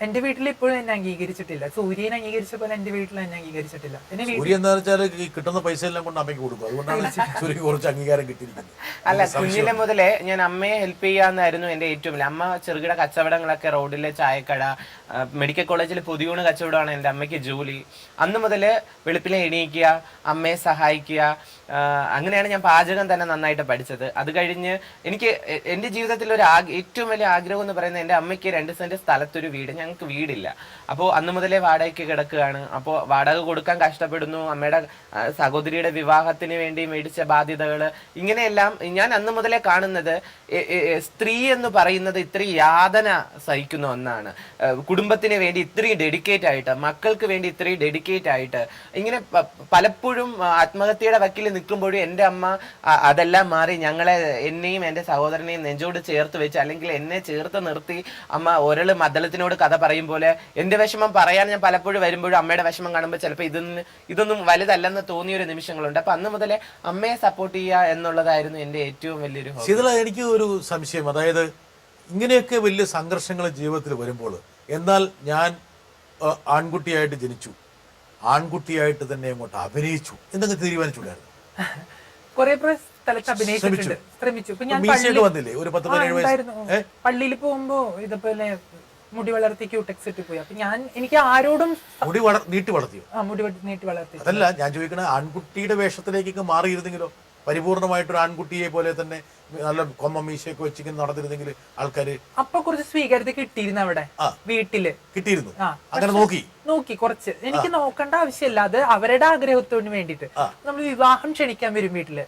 [SPEAKER 3] എന്റെ വീട്ടിൽ ഇപ്പോഴും എന്നെ അംഗീകരിച്ചിട്ടില്ല. സൂര്യനെ അംഗീകരിച്ച പോലെ എന്റെ വീട്ടിൽ എന്നെ അംഗീകരിച്ചിട്ടില്ല.
[SPEAKER 1] സൂര്യ എന്താ വെച്ചാൽ കിട്ടുന്ന പൈസ എല്ലാം കൊണ്ട് അമ്മയ്ക്ക് കൊടുക്കും. അതുകൊണ്ടാണ് സൂര്യക്ക് കുറച്ച് അംഗീകാരം കിട്ടിയിരിക്കുന്നത്.
[SPEAKER 2] അല്ല, കുഞ്ഞിലെ മുതലേ ഞാൻ അമ്മയെ ഹെൽപ്പ് ചെയ്യാന്നായിരുന്നു എന്റെ ഏറ്റവും വലിയ. അമ്മ ചെറുകിട കച്ചവടങ്ങളൊക്കെ, റോഡിലെ ചായക്കട, മെഡിക്കൽ കോളേജിൽ പൊതിയൂണ് കച്ചവടമാണ് എൻ്റെ അമ്മയ്ക്ക് ജോലി. അന്ന് മുതൽ വെളുപ്പിനെ എണീക്കുക, അമ്മയെ സഹായിക്കുക. അങ്ങനെയാണ് ഞാൻ പാചകം തന്നെ നന്നായിട്ട് പഠിച്ചത്. അത് കഴിഞ്ഞ് എനിക്ക് എൻ്റെ ജീവിതത്തിൽ ഒരു ഏറ്റവും വലിയ ആഗ്രഹം എന്ന് പറയുന്നത് എൻ്റെ അമ്മയ്ക്ക് 2 സെന്റ് സ്ഥലത്തൊരു വീട്. ഞങ്ങൾക്ക് വീടില്ല. അപ്പോൾ അന്ന് മുതലേ വാടകയ്ക്ക് കിടക്കുകയാണ്. അപ്പോൾ വാടക കൊടുക്കാൻ കഷ്ടപ്പെടുന്നു. അമ്മയുടെ സഹോദരിയുടെ വിവാഹത്തിന് വേണ്ടി മേടിച്ച ബാധ്യതകൾ, ഇങ്ങനെയെല്ലാം ഞാൻ അന്ന് മുതലേ കാണുന്നത് സ്ത്രീ എന്ന് പറയുന്നത് ഇത്രയും യാതന സഹിക്കുന്ന ഒന്നാണ്. കുടുംബത്തിന് വേണ്ടി ഇത്രയും ഡെഡിക്കേറ്റ് ആയിട്ട്, മക്കൾക്ക് വേണ്ടി ഇത്രയും ഡെഡിക്കേറ്റ് ആയിട്ട്, ഇങ്ങനെ പലപ്പോഴും ആത്മഹത്യയുടെ വക്കിൽ നിൽക്കുമ്പോഴും എൻ്റെ അമ്മ അതെല്ലാം മാറി ഞങ്ങളെ എന്നെയും എൻ്റെ സഹോദരനെയും നെഞ്ചോട് ചേർത്ത് വെച്ച് അല്ലെങ്കിൽ എന്നെ ചേർത്ത് നിർത്തി അമ്മ ഒരള് മദ്ദളത്തിനോട് കഥ പറയും പോലെ എൻ്റെ വിഷമം പറയാൻ ഞാൻ പലപ്പോഴും വരുമ്പോഴും അമ്മയുടെ വിഷമം കാണുമ്പോൾ ചിലപ്പോൾ ഇതൊന്നും വലുതല്ലെന്ന് തോന്നിയൊരു നിമിഷങ്ങളുണ്ട്. അപ്പൊ അന്ന് മുതലേ അമ്മയെ സപ്പോർട്ട് ചെയ്യുക എന്നുള്ളതായിരുന്നു എൻ്റെ ഏറ്റവും വലിയൊരു ഹോബി.
[SPEAKER 1] ശീതള, എനിക്ക് ഒരു സംശയം, അതായത് ഇങ്ങനെയൊക്കെ വലിയ സംഘർഷങ്ങൾ ജീവിതത്തിൽ വരുമ്പോൾ, എന്നാൽ ഞാൻ ആൺകുട്ടിയായിട്ട് ജനിച്ചു, ആൺകുട്ടിയായിട്ട് തന്നെ അങ്ങോട്ട് അഭിനയിച്ചു എന്നൊക്കെ തീരുമാനിച്ചുണ്ടായിരുന്നു.
[SPEAKER 3] കുറെ സ്ഥലത്ത് അഭിനയിച്ചിട്ടുണ്ട്, ശ്രമിച്ചു. ഇപ്പൊ ഞാൻ
[SPEAKER 1] വന്നില്ലേ ഒരു 10-17 വയസ്സ്
[SPEAKER 3] പള്ളിയിൽ പോകുമ്പോ ഇതുപോലെ മുടി വളർത്തി ക്യൂടെക്സ് ഇട്ട് പോയി. അപ്പൊ എനിക്ക് ആരോടും
[SPEAKER 1] മുടി നീട്ടി വളർത്തിയോ?
[SPEAKER 3] മുടി നീട്ടി വളർത്തി.
[SPEAKER 1] അതല്ല ഞാൻ ചോദിക്കണ, ആൺകുട്ടിയുടെ വേഷത്തിലേക്കൊക്കെ മാറിയിരുന്നെങ്കിലോ, പരിപൂർണമായിട്ടൊരു ആൺകുട്ടിയെ പോലെ തന്നെ നല്ല കൊമ്മ മീശയൊക്കെ വെച്ചിങ്ങനെ നടന്നിരുന്നെങ്കിൽ ആൾക്കാര്
[SPEAKER 3] അപ്പൊ കുറച്ച് സ്വീകാര്യത കിട്ടിയിരുന്നു അവിടെ വീട്ടില്
[SPEAKER 1] കിട്ടിയിരുന്നു.
[SPEAKER 3] ആ
[SPEAKER 1] അങ്ങനെ നോക്കി
[SPEAKER 3] കുറച്ച്. എനിക്ക് നോക്കേണ്ട ആവശ്യമില്ല, അത് അവരുടെ ആഗ്രഹത്തോട് വേണ്ടിട്ട്. നമ്മൾ വിവാഹം ക്ഷണിക്കാൻ വരും വീട്ടില്.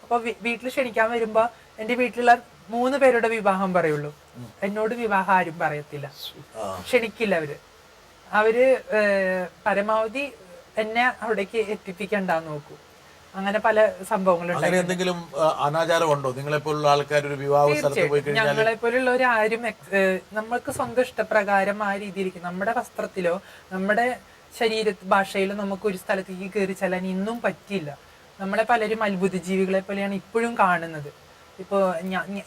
[SPEAKER 3] അപ്പൊ വീട്ടിൽ ക്ഷണിക്കാൻ വരുമ്പോ എന്റെ വീട്ടിലുള്ള 3 പേരുടെ വിവാഹം പറയുള്ളൂ. എന്നോട് വിവാഹം ആരും പറയത്തില്ല, ക്ഷണിക്കില്ല അവര് പരമാവധി എന്നെ അവിടേക്ക് എത്തിപ്പിക്കണ്ടെന്ന് നോക്കൂ. അങ്ങനെ പല സംഭവങ്ങളും.
[SPEAKER 1] എന്തെങ്കിലും അനാചാരമുണ്ടോ നിങ്ങളെപ്പോലുള്ള ആൾക്കാർ ഒരു വിവാഹ സ്ഥലത്ത് പോയി കഴിഞ്ഞാൽ?
[SPEAKER 3] ഞങ്ങളെ പോലുള്ളവരാരും നമ്മൾക്ക് സ്വന്തം ഇഷ്ടപ്രകാരം ആ രീതിയിലേക്ക് നമ്മുടെ വസ്ത്രത്തിലോ നമ്മുടെ ശരീര ഭാഷയിലോ നമുക്ക് ഒരു സ്ഥലത്തേക്ക് കയറി ചെല്ലാൻ ഇന്നും പറ്റില്ല. നമ്മളെ പലരും അത്ഭുത ജീവികളെ പോലെയാണ് ഇപ്പോഴും കാണുന്നത്. ഇപ്പൊ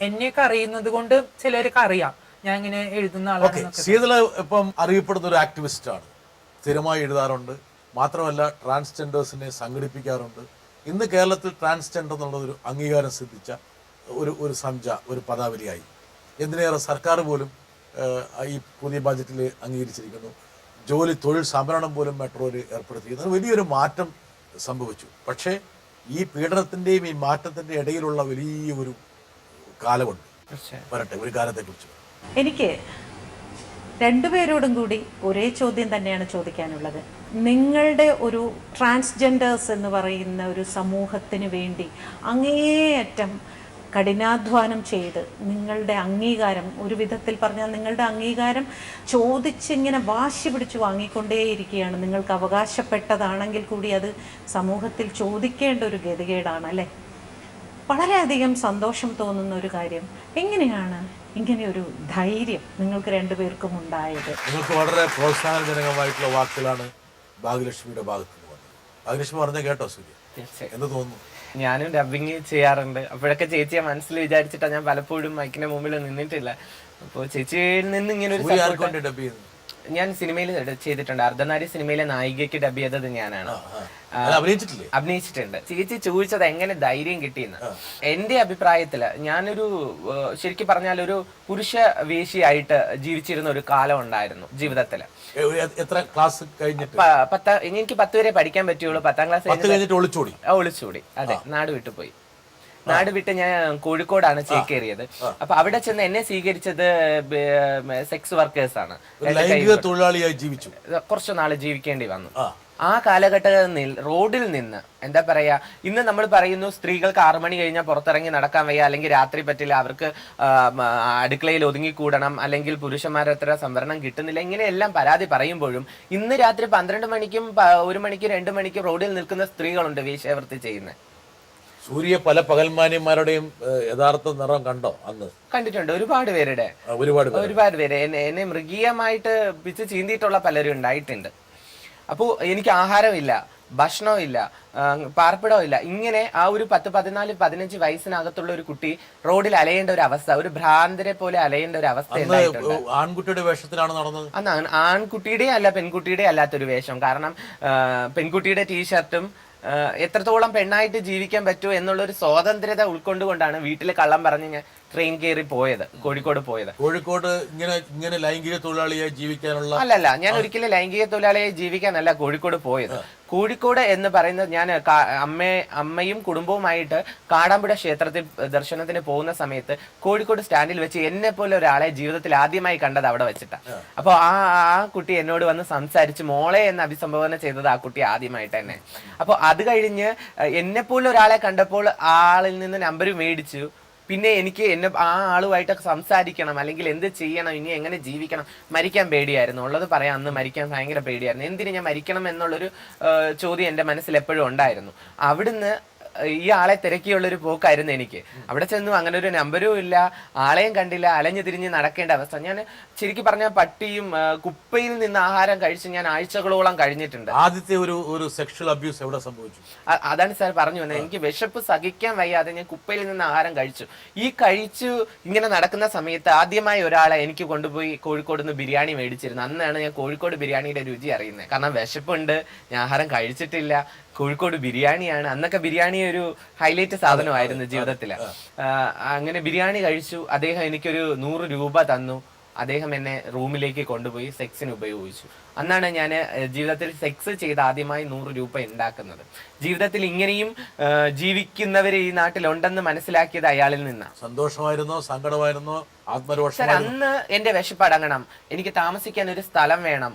[SPEAKER 3] എന്നെയൊക്കെ അറിയുന്നത് കൊണ്ട് ചിലർക്ക് അറിയാം ഞാൻ ഇങ്ങനെ എഴുതുന്ന ആളാണ്.
[SPEAKER 1] ശീതള ഇപ്പം അറിയപ്പെടുന്ന ഒരു ആക്ടിവിസ്റ്റ് ആണ്, സ്ഥിരമായി എഴുതാറുണ്ട്. മാത്രമല്ല ട്രാൻസ്ജെൻഡേഴ്സിനെ സംഘടിപ്പിക്കാറുണ്ട്. ഇന്ന് കേരളത്തിൽ ട്രാൻസ്ജെൻഡർ എന്നുള്ളതൊരു അംഗീകാരം സിദ്ധിച്ച ഒരു ഒരു പദാവലിയായി. എന്തിനേറെ സർക്കാർ പോലും ഈ പുതിയ ബജറ്റിൽ അംഗീകരിച്ചിരിക്കുന്നു. തൊഴിൽ സംവരണം പോലും മെട്രോയിൽ ഏർപ്പെടുത്തിയിരിക്കുന്നത് വലിയൊരു മാറ്റം സംഭവിച്ചു. പക്ഷേ ഈ പീഡനത്തിൻ്റെയും ഈ മാറ്റത്തിൻ്റെ ഇടയിലുള്ള വലിയൊരു കാലമുണ്ട്. വരട്ടെ, ഒരു കാലത്തെക്കുറിച്ച്
[SPEAKER 6] എനിക്ക് രണ്ടുപേരോടും കൂടി ഒരേ ചോദ്യം തന്നെയാണ് ചോദിക്കാനുള്ളത്. നിങ്ങളുടെ ഒരു ട്രാൻസ്ജെൻഡേഴ്സ് എന്ന് പറയുന്ന ഒരു സമൂഹത്തിന് വേണ്ടി അങ്ങേയറ്റം കഠിനാധ്വാനം ചെയ്ത് നിങ്ങളുടെ അംഗീകാരം, ഒരു വിധത്തിൽ പറഞ്ഞാൽ നിങ്ങളുടെ അംഗീകാരം ചോദിച്ചിങ്ങനെ വാശി പിടിച്ച് വാങ്ങിക്കൊണ്ടേയിരിക്കുകയാണ്. നിങ്ങൾക്ക് അവകാശപ്പെട്ടതാണെങ്കിൽ കൂടി അത് സമൂഹത്തിൽ ചോദിക്കേണ്ട ഒരു ഗതികേടാണ് അല്ലേ? വളരെയധികം സന്തോഷം തോന്നുന്ന ഒരു കാര്യം. എങ്ങനെയാണ് ഇങ്ങനെയൊരു ധൈര്യം നിങ്ങൾക്ക് രണ്ടുപേർക്കും ഉണ്ടായത്?
[SPEAKER 1] നിങ്ങൾക്ക് വളരെ പ്രോത്സാഹനജനകമായിട്ടുള്ള വാക്കുകളാണ് ഭാഗ്യലക്ഷ്മിയുടെ ഭാഗത്ത് നിന്ന് വന്നത്. ഭാഗ്യലക്ഷ്മി പറഞ്ഞ കേട്ടോ സൂര്യ, എന്ന് തോന്നുന്നു?
[SPEAKER 2] ഞാനും ഡബിങ് ചെയ്യാറുണ്ട്. അപ്പോഴൊക്കെ ചേച്ചിയെ മനസ്സിൽ വിചാരിച്ചിട്ടാ ഞാൻ പലപ്പോഴും മൈക്കിന്റെ മുമ്പിൽ നിന്നിട്ടില്ല. അപ്പോൾ ചേച്ചിയിൽ നിന്ന് ഇങ്ങനെ ഒരു
[SPEAKER 1] ഡബ് ചെയ്യുന്നു.
[SPEAKER 2] ഞാൻ സിനിമയിൽ ചെയ്തിട്ടുണ്ട്. അർദ്ധനാരി സിനിമയിലെ നായികയ്ക്ക് ഡബ് ചെയ്തത് ഞാനാണ്. അഭിനയിച്ചിട്ടുണ്ട്. ചേച്ചി ചോദിച്ചത് എങ്ങനെ ധൈര്യം കിട്ടിയെന്ന്. എന്റെ അഭിപ്രായത്തില് ഞാനൊരു ശരിക്കും പറഞ്ഞാൽ ഒരു പുരുഷ വേശിയായിട്ട് ജീവിച്ചിരുന്ന ഒരു കാലം ഉണ്ടായിരുന്നു ജീവിതത്തില്.
[SPEAKER 1] എത്ര ക്ലാസ് കഴിഞ്ഞിട്ട്?
[SPEAKER 2] എനിക്ക് 10 വരെ പഠിക്കാൻ പറ്റുള്ളൂ. 10ാം ക്ലാസ് കഴിഞ്ഞിട്ട് ഒളിച്ചോടി. അതെ, നാട് വിട്ടുപോയി. നാട് വിട്ട് ഞാൻ കോഴിക്കോടാണ് ചേക്കേറിയത്. അപ്പൊ അവിടെ ചെന്ന് എന്നെ സ്വീകരിച്ചത് സെക്സ് വർക്കേഴ്സ് ആണ്.
[SPEAKER 1] തൊഴിലാളിയായി ജീവിച്ചു.
[SPEAKER 2] കുറച്ചു നാള് ജീവിക്കേണ്ടി വന്നു. ആ കാലഘട്ടത്തിൽ റോഡിൽ നിന്ന് എന്താ പറയാ, ഇന്ന് നമ്മൾ പറയുന്നു സ്ത്രീകൾക്ക് 6 മണി കഴിഞ്ഞാൽ പുറത്തിറങ്ങി നടക്കാൻ വയ്യ, അല്ലെങ്കിൽ രാത്രി പറ്റില്ല, അവർക്ക് അടുക്കളയിൽ ഒതുങ്ങിക്കൂടണം, അല്ലെങ്കിൽ പുരുഷന്മാരത്ര സംവരണം കിട്ടുന്നില്ല, ഇങ്ങനെയെല്ലാം പരാതി പറയുമ്പോഴും ഇന്ന് രാത്രി 12 മണിക്കും 1 മണിക്കും 2 മണിക്കും റോഡിൽ നിൽക്കുന്ന സ്ത്രീകളുണ്ട് വേശ്യാവൃത്തി ചെയ്യുന്നത്.
[SPEAKER 1] സൂര്യ പല പകൽമാന്യന്മാരുടെയും യഥാർത്ഥ നിറം കണ്ടോ? അന്ന്
[SPEAKER 2] കണ്ടിട്ടുണ്ട്. ഒരുപാട് പേരുടെ ഒരുപാട് പേര് എന്നെ മൃഗീയമായിട്ട് പിച്ച് ചീന്തിയിട്ടുള്ള പലരും ഉണ്ടായിട്ടുണ്ട്. അപ്പോൾ എനിക്ക് ആഹാരമില്ല, ഭക്ഷണമില്ല, പാർപ്പിടമില്ല. ഇങ്ങനെ ആ ഒരു 10, 14, 15 വയസ്സിനകത്തുള്ള ഒരു കുട്ടി റോഡിൽ അലയേണ്ട ഒരു അവസ്ഥ, ഒരു ഭ്രാന്തരെ പോലെ അലയേണ്ട ഒരു അവസ്ഥ ഉണ്ടായിട്ടുണ്ട്.
[SPEAKER 1] ആൺകുട്ടിയുടെ വേഷത്തിലാണ് നടന്നത്.
[SPEAKER 2] അന്ന് ആൺകുട്ടിയുടെ അല്ല, പെൺകുട്ടിയുടെ അല്ലാത്തൊരു വേഷം. കാരണം പെൺകുട്ടിയുടെ ടീഷർട്ടും എത്രത്തോളം പെണ്ണായിട്ട് ജീവിക്കാൻ പറ്റുമോ എന്നുള്ളൊരു സ്വാതന്ത്ര്യത ഉൾക്കൊണ്ടുകൊണ്ടാണ് വീട്ടിൽ കള്ളം പറഞ്ഞ് ഞാൻ ട്രെയിൻ കയറി പോയത്, കോഴിക്കോട് പോയത്.
[SPEAKER 1] കോഴിക്കോട് ഇങ്ങനെ ലൈംഗിക തൊഴിലാളിയായി ജീവിക്കാനുള്ള
[SPEAKER 2] അല്ലല്ല, ഞാൻ ഒരിക്കലും ലൈംഗിക തൊഴിലാളിയായി ജീവിക്കാനല്ല കോഴിക്കോട് പോയത്. കോഴിക്കോട് എന്ന് പറയുന്നത് ഞാൻ അമ്മയും കുടുംബവുമായിട്ട് കാടാമ്പുഴ ക്ഷേത്രത്തിൽ ദർശനത്തിന് പോകുന്ന സമയത്ത് കോഴിക്കോട് സ്റ്റാൻഡിൽ വെച്ച് എന്നെ പോലെ ഒരാളെ ജീവിതത്തിൽ ആദ്യമായി കണ്ടത് അവിടെ വെച്ചിട്ടാണ്. അപ്പോൾ ആ കുട്ടി എന്നോട് വന്ന് സംസാരിച്ച് മോളെ എന്ന് അഭിസംബോധന ചെയ്തത് ആ കുട്ടി ആദ്യമായിട്ട് തന്നെ. അപ്പോൾ അത് കഴിഞ്ഞ് എന്നെ പോലെ ഒരാളെ കണ്ടപ്പോൾ ആളിൽ നിന്ന് നമ്പർ മേടിച്ചു. പിന്നെ എനിക്ക് ആ ആളുമായിട്ടൊക്കെ സംസാരിക്കണം, അല്ലെങ്കിൽ എന്ത് ചെയ്യണം, ഇനി എങ്ങനെ ജീവിക്കണം. മരിക്കാൻ പേടിയായിരുന്നു, ഉള്ളത് പറയാം. അന്ന് മരിക്കാൻ ഭയങ്കര പേടിയായിരുന്നു. എന്തിന് ഞാൻ മരിക്കണം എന്നുള്ളൊരു ചോദ്യം എൻ്റെ മനസ്സിൽ എപ്പോഴും ഉണ്ടായിരുന്നു. അവിടുന്ന് ഈ ആളെ തിരക്കിയുള്ളൊരു പോക്കായിരുന്നു എനിക്ക്. അവിടെ ചെന്നു അങ്ങനെ ഒരു നമ്പരും ഇല്ല, ആളെയും കണ്ടില്ല, അലഞ്ഞു തിരിഞ്ഞ് നടക്കേണ്ട അവസ്ഥ. ഞാൻ ശരിക്കും പറഞ്ഞാൽ പട്ടിയും കുപ്പയിൽ നിന്ന് ആഹാരം കഴിച്ച് ഞാൻ ആഴ്ചകളോളം കഴിഞ്ഞിട്ടുണ്ട്.
[SPEAKER 1] ആദ്യത്തെ ഒരു സെക്ഷൽ അബ്യൂസ് എവിടെ സംഭവിച്ചു?
[SPEAKER 2] അതാണ് സാർ പറഞ്ഞു വന്നത്. എനിക്ക് വിശപ്പ് സഹിക്കാൻ വയ്യാതെ ഞാൻ കുപ്പയിൽ നിന്ന് ആഹാരം കഴിച്ചു. ഈ കഴിച്ചു ഇങ്ങനെ നടക്കുന്ന സമയത്ത് ആദ്യമായി ഒരാളെ എനിക്ക് കൊണ്ടുപോയി കോഴിക്കോട് നിന്ന് ബിരിയാണി മേടിച്ചിരുന്നു. അന്നാണ് ഞാൻ കോഴിക്കോട് ബിരിയാണിയുടെ രുചി അറിയുന്നത്. കാരണം വിശപ്പുണ്ട്, ഞാൻ ആഹാരം കഴിച്ചിട്ടില്ല, കോഴിക്കോട് ബിരിയാണിയാണ്. അന്നൊക്കെ ബിരിയാണി ഒരു ഹൈലൈറ്റ് സാധനമായിരുന്നു ജീവിതത്തില്. അങ്ങനെ ബിരിയാണി കഴിച്ചു. അദ്ദേഹം എനിക്കൊരു 100 രൂപ തന്നു. അദ്ദേഹം എന്നെ റൂമിലേക്ക് കൊണ്ടുപോയി സെക്സിന് ഉപയോഗിച്ചു. അന്നാണ് ഞാൻ ജീവിതത്തിൽ സെക്സ് ചെയ്ത് ആദ്യമായി 100 രൂപ ഉണ്ടാക്കുന്നത്. ജീവിതത്തിൽ ഇങ്ങനെയും ജീവിക്കുന്നവര് ഈ നാട്ടിലുണ്ടെന്ന് മനസ്സിലാക്കിയത് അയാളിൽ നിന്നാണ്.
[SPEAKER 1] സന്തോഷമായിരുന്നോ, സങ്കടമായിരുന്നോ, ആത്മരോഷം?
[SPEAKER 2] സാർ, അന്ന് എന്റെ വിശപ്പടങ്ങണം, എനിക്ക് താമസിക്കാൻ ഒരു സ്ഥലം വേണം,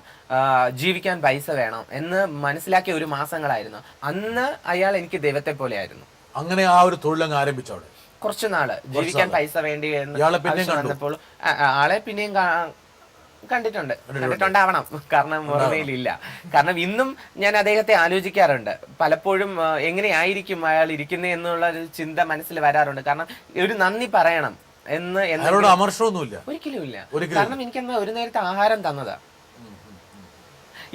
[SPEAKER 2] ജീവിക്കാൻ പൈസ വേണം എന്ന് മനസ്സിലാക്കിയ ഒരു മാസങ്ങളായിരുന്നു. അന്ന് അയാൾ എനിക്ക് ദൈവത്തെ പോലെയായിരുന്നു.
[SPEAKER 1] അങ്ങനെ ആ ഒരു തൊഴിലങ്ങ് ആരംഭിച്ചവിടെ
[SPEAKER 2] കുറച്ചു നാള് ജീവിക്കാൻ പൈസ വേണ്ടി വന്നപ്പോൾ ആളെ പിന്നെയും കണ്ടിട്ടുണ്ടാവണം. കാരണം ഓർമ്മയിലില്ല. കാരണം ഇന്നും ഞാൻ അദ്ദേഹത്തെ ആലോചിക്കാറുണ്ട്. പലപ്പോഴും എങ്ങനെയായിരിക്കും അയാൾ ഇരിക്കുന്നത് എന്നുള്ള ഒരു ചിന്ത മനസ്സിൽ വരാറുണ്ട്. കാരണം ഒരു നന്ദി പറയണം എന്ന്
[SPEAKER 1] അമർഷമൊന്നുമില്ല,
[SPEAKER 2] ഒരിക്കലും ഇല്ല. കാരണം എനിക്കെന്നാ ഒരു നേരത്തെ ആഹാരം തന്നതാ.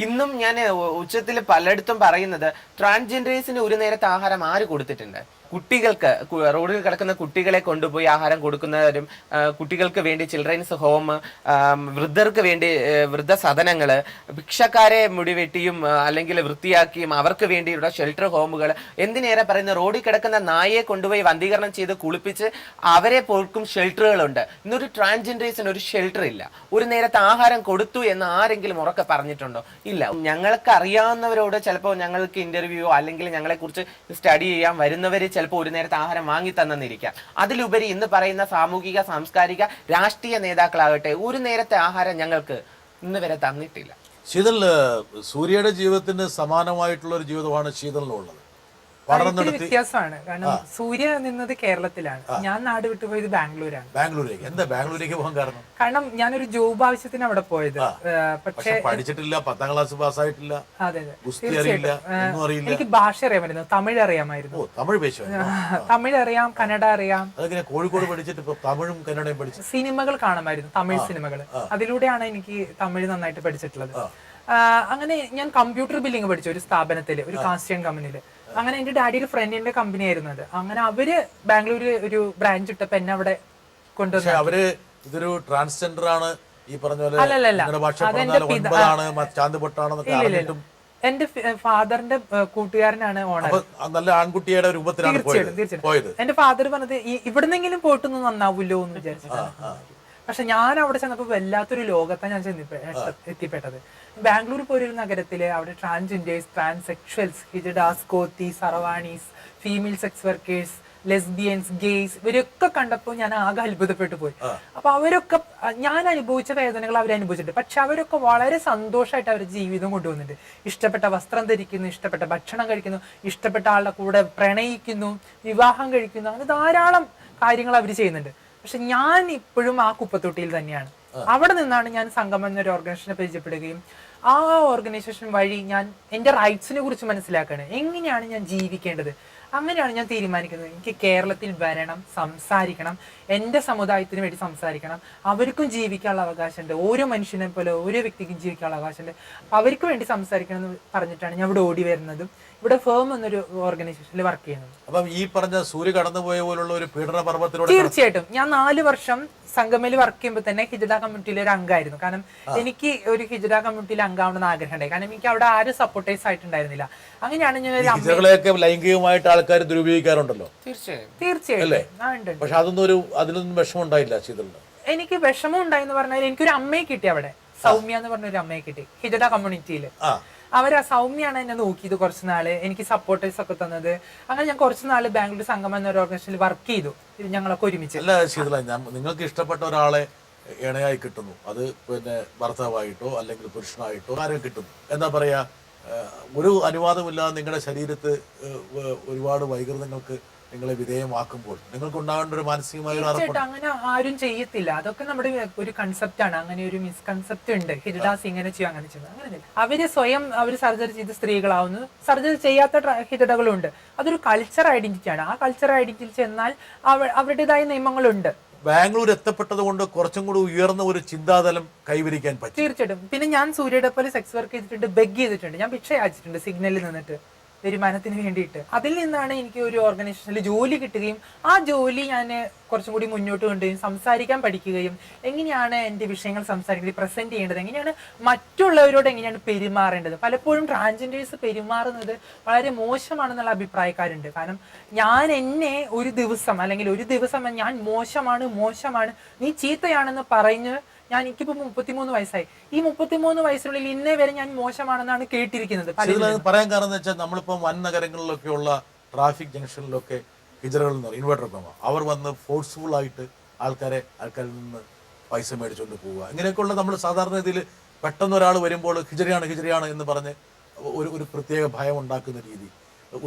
[SPEAKER 2] ഇന്നും ഞാൻ ഉച്ചത്തിൽ പലയിടത്തും പറയുന്നത് ട്രാൻസ്ജെൻഡേഴ്സിന് ഒരു നേരത്തെ ആഹാരം ആര് കൊടുത്തിട്ടുണ്ട്? കുട്ടികൾക്ക്, റോഡിൽ കിടക്കുന്ന കുട്ടികളെ കൊണ്ടുപോയി ആഹാരം കൊടുക്കുന്നവരും, കുട്ടികൾക്ക് വേണ്ടി ചിൽഡ്രൻസ് ഹോം, വൃദ്ധർക്ക് വേണ്ടി വൃദ്ധസദനങ്ങള്, ഭിക്ഷക്കാരെ മുടിവെട്ടിയും അല്ലെങ്കിൽ വൃത്തിയാക്കിയും അവർക്ക് വേണ്ടിയുള്ള ഷെൽട്ടർ ഹോമുകൾ, എന്തിനേറെ പറയുന്ന റോഡിൽ കിടക്കുന്ന നായയെ കൊണ്ടുപോയി വന്ധീകരണം ചെയ്ത് കുളിപ്പിച്ച് അവരെ പോർക്കും ഷെൽട്ടറുകളുണ്ട്. ഇന്നൊരു ട്രാൻസ്ജെൻഡേഴ്സിന് ഒരു ഷെൽട്ടർ ഇല്ല. ഒരു നേരത്തെ ആഹാരം കൊടുത്തു എന്ന് ആരെങ്കിലും ഉറക്കെ പറഞ്ഞിട്ടുണ്ടോ? ഇല്ല. ഞങ്ങൾക്ക് അറിയാവുന്നവരോട് ചിലപ്പോൾ ഞങ്ങൾക്ക് ഇന്റർവ്യൂ അല്ലെങ്കിൽ ഞങ്ങളെ കുറിച്ച് സ്റ്റഡി ചെയ്യാൻ വരുന്നവര് ചിലപ്പോൾ ഒരു നേരത്തെ ആഹാരം വാങ്ങി തന്നിരിക്കാം. അതിലുപരി ഇന്ന് പറയുന്ന സാമൂഹിക, സാംസ്കാരിക, രാഷ്ട്രീയ നേതാക്കളാകട്ടെ ഒരു നേരത്തെ ആഹാരം ഞങ്ങൾക്ക് ഇന്ന് വരെ തന്നിട്ടില്ല.
[SPEAKER 1] ശീതൽ, സൂര്യയുടെ ജീവിതത്തിന് സമാനമായിട്ടുള്ള ഒരു ജീവിതമാണ് ശീതലിനുള്ളത്.
[SPEAKER 3] വ്യത്യാസമാണ്. കാരണം സൂര്യ നിന്നത് കേരളത്തിലാണ്, ഞാൻ നാട് വിട്ടുപോയത് ബാംഗ്ലൂരാണ്.
[SPEAKER 1] ബാംഗ്ലൂരേക്ക് എന്താ ബാംഗ്ലൂരേക്ക് പോകാൻ കാരണം?
[SPEAKER 3] കാരണം ഞാനൊരു ജോബ് ആവശ്യത്തിന് അവിടെ പോയത്.
[SPEAKER 1] പക്ഷെ പഠിച്ചിട്ടില്ല, 10ാം ക്ലാസ് പാസ്സായിട്ടില്ല.
[SPEAKER 3] അതെ,
[SPEAKER 1] തീർച്ചയായിട്ടും.
[SPEAKER 3] എനിക്ക് ഭാഷ അറിയാമായിരുന്നു, തമിഴ് അറിയാമായിരുന്നു. തമിഴ് അറിയാം, കന്നഡ അറിയാം.
[SPEAKER 1] കോഴിക്കോട് പഠിച്ചിട്ട് തമിഴും കന്നഡയും പഠിച്ചു.
[SPEAKER 3] സിനിമകൾ കാണുമായിരുന്നു, തമിഴ് സിനിമകൾ. അതിലൂടെയാണ് എനിക്ക് തമിഴ് നന്നായിട്ട് പഠിച്ചിട്ടുള്ളത്. അങ്ങനെ ഞാൻ കമ്പ്യൂട്ടർ ബില്ലിംഗ് പഠിച്ചു ഒരു സ്ഥാപനത്തില്, ഒരു കാസ്റ്റേൺ കമ്പനിയില്. അങ്ങനെ എന്റെ ഡാഡി ഒരു ഫ്രണ്ടിന്റെ കമ്പനി ആയിരുന്നു അത്. അങ്ങനെ അവര് ബാംഗ്ലൂര് ഒരു ബ്രാഞ്ച് ഇട്ടപ്പോ എന്നെ അവിടെ കൊണ്ടുവന്നു.
[SPEAKER 1] അവര് ഇതൊരു ട്രാൻസ്ജെൻഡർ ആണ് ഈ പറഞ്ഞ പോലെ?
[SPEAKER 3] അല്ലല്ല, എന്റെ ഫാദറിന്റെ കൂട്ടുകാരനാണ് ഓണർ.
[SPEAKER 1] നല്ല ആൺകുട്ടിയുടെ രൂപത്തിലാണ് പോയത്.
[SPEAKER 3] എന്റെ ഫാദർ പറഞ്ഞത് ഇവിടുന്നെങ്കിലും പോയിട്ടൊന്നും നന്നാവൂല്ലോ എന്ന് വിചാരിച്ചിട്ടാണ്. പക്ഷെ ഞാൻ അവിടെ ചെന്നപ്പോ വല്ലാത്തൊരു ലോകത്താണ് ഞാൻ എത്തിപ്പെട്ടത്. ബാംഗ്ലൂർ പോലൊരു നഗരത്തില് അവിടെ transgenders, transsexuals, hijadas, kothis, sarvanis, female sex workers, lesbians, gays, ഇവരൊക്കെ കണ്ടപ്പോൾ ഞാൻ ആകെ അത്ഭുതപ്പെട്ടു പോയി. അപ്പൊ അവരൊക്കെ ഞാൻ അനുഭവിച്ച വേദനകൾ അവർ അനുഭവിച്ചിട്ടുണ്ട്. പക്ഷെ അവരൊക്കെ വളരെ സന്തോഷമായിട്ട് അവരുടെ ജീവിതം കൊണ്ടുവന്നിട്ടുണ്ട്. ഇഷ്ടപ്പെട്ട വസ്ത്രം ധരിക്കുന്നു, ഇഷ്ടപ്പെട്ട ഭക്ഷണം കഴിക്കുന്നു, ഇഷ്ടപ്പെട്ട ആളുടെ കൂടെ പ്രണയിക്കുന്നു, വിവാഹം കഴിക്കുന്നു, അങ്ങനെ ധാരാളം കാര്യങ്ങൾ അവർ ചെയ്യുന്നുണ്ട്. പക്ഷെ ഞാൻ ഇപ്പോഴും ആ കുപ്പത്തൊട്ടിയിൽ തന്നെയാണ്. അവിടെ നിന്നാണ് ഞാൻ സംഗമം എന്നൊരു ഓർഗനൈസേഷനെ പരിചയപ്പെടുകയും ആ ഓർഗനൈസേഷൻ വഴി ഞാൻ എൻ്റെ റൈറ്റ്സിനെ കുറിച്ച് മനസ്സിലാക്കുകയാണ്. എങ്ങനെയാണ് ഞാൻ ജീവിക്കേണ്ടത്, അങ്ങനെയാണ് ഞാൻ തീരുമാനിക്കുന്നത്. എനിക്ക് കേരളത്തിൽ വരണം, സംസാരിക്കണം, എൻ്റെ സമുദായത്തിന് വേണ്ടി സംസാരിക്കണം. അവർക്കും ജീവിക്കാനുള്ള അവകാശമുണ്ട്, ഓരോ മനുഷ്യനെ പോലെ ഓരോ വ്യക്തിക്കും ജീവിക്കാനുള്ള അവകാശമുണ്ട്. അവർക്ക് വേണ്ടി സംസാരിക്കണം എന്ന് പറഞ്ഞിട്ടാണ് ഞാൻ ഇവിടെ ഓടി വരുന്നതും ഇവിടെ ഫേം എന്നൊരു ഓർഗനൈസേഷനിൽ വർക്ക് ചെയ്യുന്നത്.
[SPEAKER 1] അപ്പം ഈ പറഞ്ഞ സൂര്യ കടന്നുപോയ പോലുള്ള ഒരു പീഡന പർവ്വത്തിലൂടെ
[SPEAKER 3] തീർച്ചയായിട്ടും ഞാൻ 4 വർഷം സംഗമയിൽ വർക്ക് ചെയ്യുമ്പോൾ തന്നെ ഹിജഡ കമ്മ്യൂണിറ്റിയിലെ ഒരു അംഗമായിരുന്നു. കാരണം എനിക്ക് ഒരു ഹിജഡ കമ്മ്യൂണിറ്റിയിൽ അംഗമാവണമെന്ന് ആഗ്രഹം ഉണ്ടായി. കാരണം എനിക്ക് അവിടെ ആരും സപ്പോർട്ടേഴ്സ് ആയിട്ടുണ്ടായിരുന്നില്ല. അങ്ങനെയാണ് ഞാൻ
[SPEAKER 1] ലൈംഗികമായിട്ട് ആൾക്കാർ ദുരുപയോഗിക്കാറുണ്ടല്ലോ.
[SPEAKER 3] തീർച്ചയായിട്ടും.
[SPEAKER 1] പക്ഷെ അതിലൊന്നും വിഷമം ഉണ്ടായില്ല ശീതളിന്?
[SPEAKER 3] എനിക്ക് വിഷമം ഉണ്ടായെന്ന് പറഞ്ഞാൽ എനിക്കൊരു അമ്മയെ കിട്ടി അവിടെ, സൗമ്യ എന്ന് പറഞ്ഞ ഒരു അമ്മയെ കിട്ടി ഹിജഡ കമ്മ്യൂണിറ്റിയിൽ. അവര് സൗമ്യാണ് എന്നെ നോക്കിയത് കുറച്ച് നാള്, എനിക്ക് സപ്പോർട്ടേഴ്സ് ഒക്കെ തന്നത്. അങ്ങനെ ഞാൻ കുറച്ച് നാള് ബാംഗ്ലൂർ സംഗമം എന്നൊരു ഓർഗനൈസേഷനിൽ വർക്ക് ചെയ്തു, ഞങ്ങളൊക്കെ ഒരുമിച്ച്.
[SPEAKER 1] അല്ല ശീതള, നിങ്ങൾക്ക് ഇഷ്ടപ്പെട്ട ഒരാളെ ഇണയായി കിട്ടുന്നു, അത് പിന്നെ ഭർത്താവായിട്ടോ അല്ലെങ്കിൽ പുരുഷനായിട്ടോ ആരും കിട്ടുന്നു, എന്താ പറയാ, ഒരു അനുവാദമില്ലാതെ നിങ്ങളുടെ ശരീരത്ത് ഒരുപാട് വൈകൃതങ്ങൾക്ക് നിങ്ങളെ വിധേയമാക്കുമ്പോൾ നിങ്ങൾക്കുണ്ടാകേണ്ട ഒരു മാനസികമായ ഒരു
[SPEAKER 3] തീർച്ചയായിട്ടും
[SPEAKER 1] അറപ്പുണ്ട്.
[SPEAKER 3] അങ്ങനെ ആരും ചെയ്യത്തില്ല. അതൊക്കെ നമ്മുടെ ഒരു കൺസെപ്റ്റ് ആണ്. അങ്ങനെ ഒരു മിസ്കൺസെപ്റ്റ് ഉണ്ട്, ഹിജഡാസ് ഇങ്ങനെ ചെയ്യും അങ്ങനെ ചെയ്യും, അങ്ങനെ അവര് സ്വയം അവർ സർജറി ചെയ്ത് സ്ത്രീകളാവുന്നു. സർജറി ചെയ്യാത്ത ഹിജഡകളുണ്ട്. അതൊരു കൾച്ചർ ഐഡന്റിറ്റി ആണ്. ആ കൾച്ചർ ഐഡന്റിറ്റി ചെന്നാൽ അവരുടേതായ നിയമങ്ങളുണ്ട്.
[SPEAKER 1] ബാംഗ്ലൂർ എത്തപ്പെട്ടത് കൊണ്ട് കുറച്ചും കൂടി ഉയർന്ന ഒരു ചിന്താതലം കൈവരിക്കാൻ പറ്റും.
[SPEAKER 3] തീർച്ചയായിട്ടും. പിന്നെ ഞാൻ സൂര്യയുടെ പോലെ സെക്സ് വർക്ക് ചെയ്തിട്ടുണ്ട്, ബെഗ് ചെയ്തിട്ടുണ്ട്, ഞാൻ ഭിക്ഷ യാചിച്ചിട്ടുണ്ട് സിഗ്നലിൽ നിന്നിട്ട് വരുമാനത്തിന് വേണ്ടിയിട്ട്. അതിൽ നിന്നാണ് എനിക്ക് ഒരു ഓർഗനൈസേഷനിൽ ജോലി കിട്ടുകയും ആ ജോലി ഞാൻ കുറച്ചും കൂടി മുന്നോട്ട് കൊണ്ടുപോയി സംസാരിക്കാൻ പഠിക്കുകയും എങ്ങനെയാണ് എൻ്റെ വിഷയങ്ങൾ സംസാരിക്കുന്നത്, പ്രസന്റ് ചെയ്യേണ്ടത്, എങ്ങനെയാണ് മറ്റുള്ളവരോട് എങ്ങനെയാണ് പെരുമാറേണ്ടത്. പലപ്പോഴും ട്രാൻസ്ജെൻഡേഴ്സ് പെരുമാറുന്നത് വളരെ മോശമാണെന്നുള്ള അഭിപ്രായക്കാരുണ്ട്. കാരണം ഞാൻ എന്നെ ഒരു ദിവസം ഞാൻ മോശമാണ് നീ ചീത്തയാണെന്ന് പറഞ്ഞ് എനിക്കിപ്പോ 33 വയസ്സായി. ഈ 33 വയസ്സിനുള്ളിൽ ഇന്നേ വരെ ഞാൻ മോശമാണെന്നാണ് കേട്ടിരിക്കുന്നത്.
[SPEAKER 1] പറയാൻ കാരണം എന്ന് വെച്ചാൽ നമ്മളിപ്പോൾ വൻ നഗരങ്ങളിലൊക്കെ ഉള്ള ട്രാഫിക് ജംഗ്ഷനിലൊക്കെ ഹിജറകൾ എന്ന് പറയും, ഇൻവെർട്ടർ അവർ വന്ന് ഫോഴ്സ്ഫുൾ ആയിട്ട് ആൾക്കാരിൽ നിന്ന് പൈസ മേടിച്ചുകൊണ്ട് പോവുക. ഇങ്ങനെയൊക്കെയുള്ള നമ്മൾ സാധാരണ രീതിയിൽ പെട്ടെന്ന് ഒരാൾ വരുമ്പോൾ ഹിജറയാണ് എന്ന് പറഞ്ഞ് ഒരു പ്രത്യേക ഭയം ഉണ്ടാക്കുന്ന രീതി.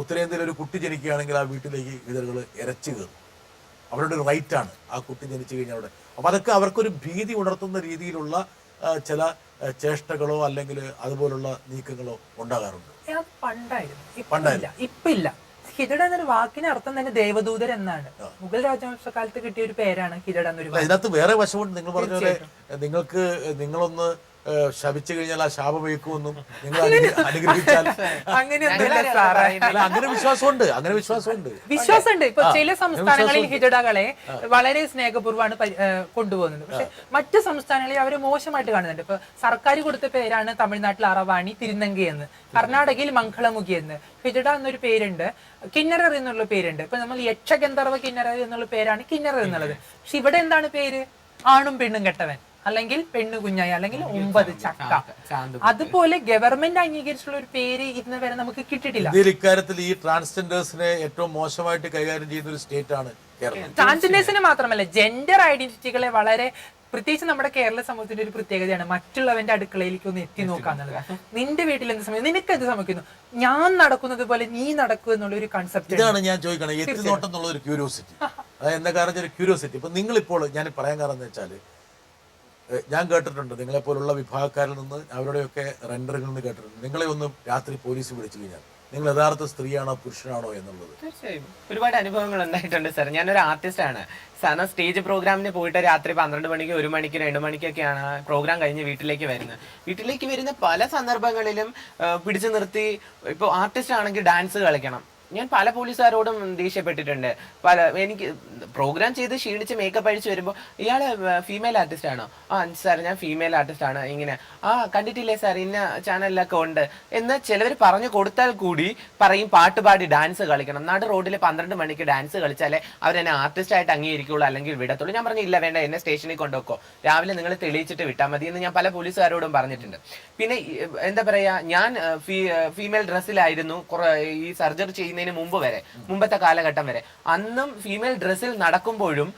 [SPEAKER 1] ഉത്തരേന്ത്യയിൽ ഒരു കുട്ടി ജനിക്കുകയാണെങ്കിൽ ആ വീട്ടിലേക്ക് ഹിജറകൾ ഇരച്ചു കയറും. അവരുടെ ഒരു റൈറ്റാണ് ആ കുട്ടി ജനിച്ചു കഴിഞ്ഞാൽ അവിടെ. അപ്പം അതൊക്കെ അവർക്കൊരു ഭീതി ഉണർത്തുന്ന രീതിയിലുള്ള ചില ചേഷ്ടകളോ അല്ലെങ്കിൽ അതുപോലുള്ള നീക്കങ്ങളോ ഉണ്ടാകാറുണ്ട്.
[SPEAKER 3] പണ്ടായിരുന്നു, ഇപ്പൊ ഇല്ല. ഹിജഡ എന്നൊരു വാക്കിന് അർത്ഥം തന്നെ ദേവദൂതർ എന്നാണ്. മുഗൾ രാജവംശകാലത്ത് കിട്ടിയ ഒരു പേരാണ് ഹിജഡ എന്നൊരു.
[SPEAKER 1] ഇതിനകത്ത് വേറെ വശമുണ്ട്. നിങ്ങൾ പറഞ്ഞ പോലെ നിങ്ങളൊന്ന് ശപിച്ചു കഴിഞ്ഞാൽ ആ ശാപം വയ്ക്കുമെന്നും നിങ്ങൾ അനുഗ്രഹിച്ചാൽ അങ്ങനെ വിശ്വാസമുണ്ട്.
[SPEAKER 3] ഇപ്പൊ ചില സംസ്ഥാനങ്ങളിൽ ഹിജഡകളെ വളരെ സ്നേഹപൂർവ്വമാണ് കൊണ്ടുപോകുന്നത്. പക്ഷെ മറ്റു സംസ്ഥാനങ്ങളിൽ അവരെ മോശമായിട്ട് കാണുന്നുണ്ട്. ഇപ്പൊ സർക്കാർ കൊടുത്ത പേരാണ് തമിഴ്നാട്ടിൽ അറവാണി തിരുനങ്കി എന്ന്, കർണാടകയിൽ മംഗളമുഖി എന്ന്. ഹിജഡ എന്നൊരു പേരുണ്ട്, കിന്നറർ എന്നുള്ള പേരുണ്ട്. ഇപ്പൊ നമ്മൾ യക്ഷഗന്ധർവ കിന്നറർ എന്നുള്ള പേരാണ് കിന്നറർ എന്നുള്ളത്. പക്ഷെ ഇവിടെ എന്താണ് പേര്? ആണും പെണ്ണും കെട്ടവൻ, അല്ലെങ്കിൽ പെണ്ണു കുഞ്ഞായി, അല്ലെങ്കിൽ 9 ചക്ക. അതുപോലെ ഗവൺമെന്റ് അംഗീകരിച്ചുള്ള ഒരു പേര് ഇന്ന് വരെ നമുക്ക് കിട്ടിയിട്ടില്ല.
[SPEAKER 1] ഇക്കാര്യത്തിൽ ഈ ട്രാൻസ്ജെൻഡേഴ്സിനെ ഏറ്റവും മോശമായിട്ട് കൈകാര്യം ചെയ്യുന്ന ഒരു സ്റ്റേറ്റ് ആണ് കേരളം.
[SPEAKER 3] ട്രാൻസ്ജെൻഡേഴ്സിനെ മാത്രമല്ല, ജെൻഡർ ഐഡന്റിറ്റികളെ വളരെ, പ്രത്യേകിച്ച് നമ്മുടെ കേരള സമൂഹത്തിന്റെ ഒരു പ്രത്യേകതയാണ് മറ്റുള്ളവന്റെ അടുക്കളയിലേക്ക് ഒന്ന് എത്തി നോക്കാന്നുള്ളത്. നിന്റെ വീട്ടിൽ എന്ത് സമയം, നിനക്ക് എന്ത് സമയക്കുന്നു, ഞാൻ നടക്കുന്നത് പോലെ നീ നടക്കൂ എന്നുള്ള ഒരു കൺസെപ്റ്റ്.
[SPEAKER 1] ഇതാണ് ഞാൻ ചോദിക്കണം, എത്തി നോട്ടം എന്നുള്ള ഒരു ക്യൂരിയോസിറ്റി. എന്താ കാരണം ഒരു ക്യൂരിയോസിറ്റി. ഇപ്പൊ നിങ്ങളിപ്പോൾ ഞാൻ പറയാൻ കാരണം എന്ന് വെച്ചാൽ, ഞാൻ കേട്ടിട്ടുണ്ട് നിങ്ങളെപ്പോലുള്ള വിഭാഗക്കാരിൽ നിന്ന് അവരുടെയൊക്കെ റെൻഡറുകളിൽ നിന്ന് കേട്ടിട്ടുണ്ട്, നിങ്ങളെ ഒന്നും രാത്രി പോലീസ് വിളിച്ചു കഴിഞ്ഞാൽ നിങ്ങൾ യഥാർത്ഥ സ്ത്രീയാണോ പുരുഷനാണോ എന്നുള്ളത്.
[SPEAKER 2] തീർച്ചയായും ഒരുപാട് അനുഭവങ്ങൾ ഉണ്ടായിട്ടുണ്ട് സാർ. ഞാനൊരു ആർട്ടിസ്റ്റ് ആണ്. സാധാരണ സ്റ്റേജ് പ്രോഗ്രാമിന് പോയിട്ട് രാത്രി 12 മണിക്ക് 1 മണിക്ക് 2 മണിക്കൊക്കെയാണ് പ്രോഗ്രാം കഴിഞ്ഞ് വീട്ടിലേക്ക് വരുന്ന പല സന്ദർഭങ്ങളിലും പിടിച്ചു നിർത്തി. ഇപ്പോൾ ആർട്ടിസ്റ്റ് ആണെങ്കിൽ ഡാൻസ് കളിക്കണം. ഞാൻ പല പോലീസുകാരോടും ദേഷ്യപ്പെട്ടിട്ടുണ്ട്. എനിക്ക് പ്രോഗ്രാം ചെയ്ത് ക്ഷീണിച്ച് മേക്കപ്പ് അഴിച്ച് വരുമ്പോൾ ഇയാള് ഫീമെയിൽ ആർട്ടിസ്റ്റ് ആണോ? ആ സാർ ഞാൻ ഫീമെയിൽ ആർട്ടിസ്റ്റ് ആണ്. ഇങ്ങനെ കണ്ടിട്ടില്ലേ സാർ ഇന്ന ചാനലിലൊക്കെ ഉണ്ട് എന്ന് ചിലവർ പറഞ്ഞു കൊടുത്താൽ കൂടി പറയും പാട്ട് പാടി ഡാൻസ് കളിക്കണം. നാട് റോഡിൽ 12 മണിക്ക് ഡാൻസ് കളിച്ചാലേ അവരെന്നെ ആർട്ടിസ്റ്റ് ആയിട്ട് അംഗീകരിക്കുള്ളൂ, അല്ലെങ്കിൽ വിടത്തുള്ളൂ. ഞാൻ പറഞ്ഞു ഇല്ല വേണ്ട, എന്നെ സ്റ്റേഷനിൽ കൊണ്ടുവെക്കോ, രാവിലെ നിങ്ങൾ തെളിയിച്ചിട്ട് വിട്ടാൽ മതി എന്ന് ഞാൻ പല പോലീസുകാരോടും പറഞ്ഞിട്ടുണ്ട്. പിന്നെ എന്താ പറയാ, ഞാൻ ഫീമെയിൽ ഡ്രസ്സിലായിരുന്നു ഈ സർജറി ചെയ്യുന്ന മുമ്പത്തെ കാലഘട്ടം വരെ. അന്നും ഫീമെയിൽ ഡ്രസ്സിൽ നടക്കുമ്പോഴും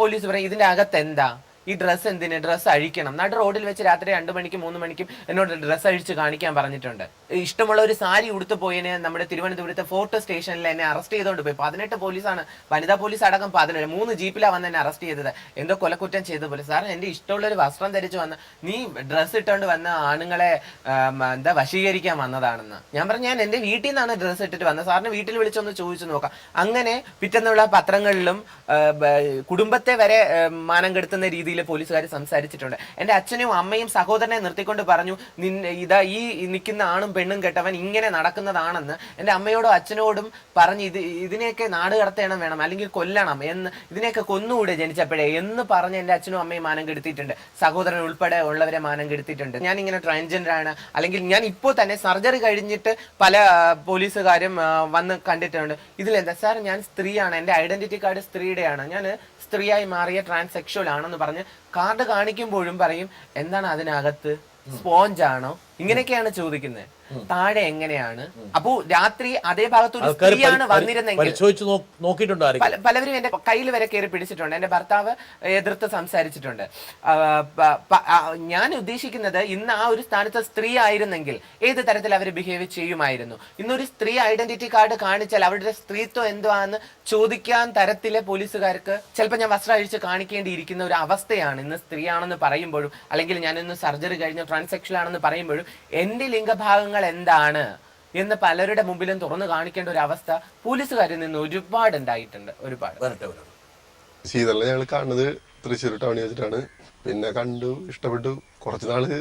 [SPEAKER 2] പോലീസ് പറയും ഇതിന്റെ അകത്ത് എന്താ, ഈ ഡ്രസ്സ് എന്തിന്, ഡ്രസ്സ് അഴിക്കണം. നടു റോഡിൽ വെച്ച് രാത്രി 2 മണിക്കും 3 മണിക്കും എന്നോട് ഡ്രസ്സ് അഴിച്ച് കാണിക്കാൻ പറഞ്ഞിട്ടുണ്ട്. ഇഷ്ടമുള്ള ഒരു സാരി ഉടുത്തു പോയതിന് നമ്മുടെ തിരുവനന്തപുരത്തെ ഫോർട്ട് സ്റ്റേഷനിൽ എന്നെ അറസ്റ്റ് ചെയ്തുകൊണ്ട് പോയി. 18 പോലീസാണ്, വനിതാ പോലീസ് അടക്കം 17, 3 ജീപ്പിലാണ് വന്ന് എന്നെ അറസ്റ്റ് ചെയ്തത്. എന്തോ കൊലക്കുറ്റം ചെയ്ത പോലെ. സാർ എന്റെ ഇഷ്ടമുള്ള ഒരു വസ്ത്രം ധരിച്ചു വന്ന് നീ ഡ്രസ്സ് ഇട്ടുകൊണ്ട് വന്ന ആണുങ്ങളെ വശീകരിക്കാൻ വന്നതാണെന്ന് ഞാൻ പറഞ്ഞു. ഞാൻ എന്റെ വീട്ടിൽ നിന്നാണ് ഡ്രസ്സ് ഇട്ടിട്ട് വന്നത്, സാറിന് വീട്ടിൽ വിളിച്ചൊന്ന് ചോദിച്ചു നോക്കാം. അങ്ങനെ പിറ്റെന്നുള്ള പത്രങ്ങളിലും കുടുംബത്തെ വരെ മാനം കെടുത്തുന്ന രീതിയിൽ പോലീസുകാർ സംസാരിച്ചിട്ടുണ്ട്. എന്റെ അച്ഛനും അമ്മയും സഹോദരനെ നിർത്തിക്കൊണ്ട് പറഞ്ഞു ഇതാ ഈ നിൽക്കുന്ന ആണും പെണ്ണും കെട്ടവൻ ഇങ്ങനെ നടക്കുന്നതാണെന്ന്. എന്റെ അമ്മയോടും അച്ഛനോടും പറഞ്ഞ് ഇതിനെയൊക്കെ നാട് കടത്തേണം വേണം, അല്ലെങ്കിൽ കൊല്ലണം എന്ന്, ഇതിനെയൊക്കെ കൊന്നുകൂടെ ജനിച്ചപ്പോഴേ എന്ന് പറഞ്ഞ് എന്റെ അച്ഛനും അമ്മയും മാനം കെടുത്തിയിട്ടുണ്ട്. സഹോദരൻ ഉൾപ്പെടെ ഉള്ളവരെ മാനം കെടുത്തിയിട്ടുണ്ട്. ഞാൻ ഇങ്ങനെ ട്രാൻസ്ജെൻഡർ ആണ്, അല്ലെങ്കിൽ ഞാൻ ഇപ്പോൾ തന്നെ സർജറി കഴിഞ്ഞിട്ട് പല പോലീസുകാരും വന്ന് കണ്ടിട്ടുണ്ട്. ഇതിലെന്താ സാർ ഞാൻ സ്ത്രീയാണ്, എന്റെ ഐഡന്റിറ്റി കാർഡ് സ്ത്രീയുടെയാണ്, ഞാൻ സ്ത്രീയായി മാറിയ ട്രാൻസ്സെക്ഷൽ ആണെന്ന് പറഞ്ഞ് കാർഡ് കാണിക്കുമ്പോഴും പറയും എന്താണ് അതിനകത്ത്, സ്പോഞ്ച് ആണോ ഇങ്ങനെയൊക്കെയാണ് ചോദിക്കുന്നത്. താഴെ എങ്ങനെയാണ്? അപ്പോ രാത്രി അതേ ഭാഗത്ത് ഒരു സ്ത്രീയാണ് വന്നിരുന്നെങ്കിൽ
[SPEAKER 1] പരിശോധിച്ച് നോക്കിയിട്ടുണ്ടോ?
[SPEAKER 2] പലവരും എന്റെ കയ്യിൽ വരെ കയറി പിടിച്ചിട്ടുണ്ട്. എന്റെ ഭർത്താവ് എതിർത്ത് സംസാരിച്ചിട്ടുണ്ട്. ഞാൻ ഉദ്ദേശിക്കുന്നത് ഇന്ന് ആ ഒരു സ്ഥാനത്ത് സ്ത്രീ ആയിരുന്നെങ്കിൽ ഏത് തരത്തിൽ അവർ ബിഹേവ് ചെയ്യുമായിരുന്നു. ഇന്നൊരു സ്ത്രീ ഐഡന്റിറ്റി കാർഡ് കാണിച്ചാൽ അവരുടെ സ്ത്രീത്വം എന്തുവാന്ന് ചോദിക്കാൻ തരത്തിലെ പോലീസുകാർക്ക് ചിലപ്പോൾ ഞാൻ വസ്ത്രം അഴിച്ച് കാണിക്കേണ്ടിയിരിക്കുന്ന ഒരു അവസ്ഥയാണ്. ഇന്ന് സ്ത്രീയാണെന്ന് പറയുമ്പോഴും അല്ലെങ്കിൽ ഞാൻ ഇന്ന് സർജറി കഴിഞ്ഞ ട്രാൻസെക്ഷൽ ആണെന്ന് പറയുമ്പോഴും എന്റെ ലിംഗഭാഗങ്ങൾ എന്താണ് എന്ന് പലരുടെ മുമ്പിലും തുറന്നു കാണിക്കേണ്ട ഒരു അവസ്ഥ പോലീസുകാരിൽ നിന്ന് ഒരുപാട് ഉണ്ടായിട്ടുണ്ട്. ഒരുപാട്.
[SPEAKER 7] ശീതളിനെ ഞങ്ങൾ കാണുന്നത് തൃശ്ശൂർ ടൗണിൽ വെച്ചിട്ടാണ്. പിന്നെ കണ്ടു, ഇഷ്ടപ്പെട്ടു. കുറച്ച് നാള്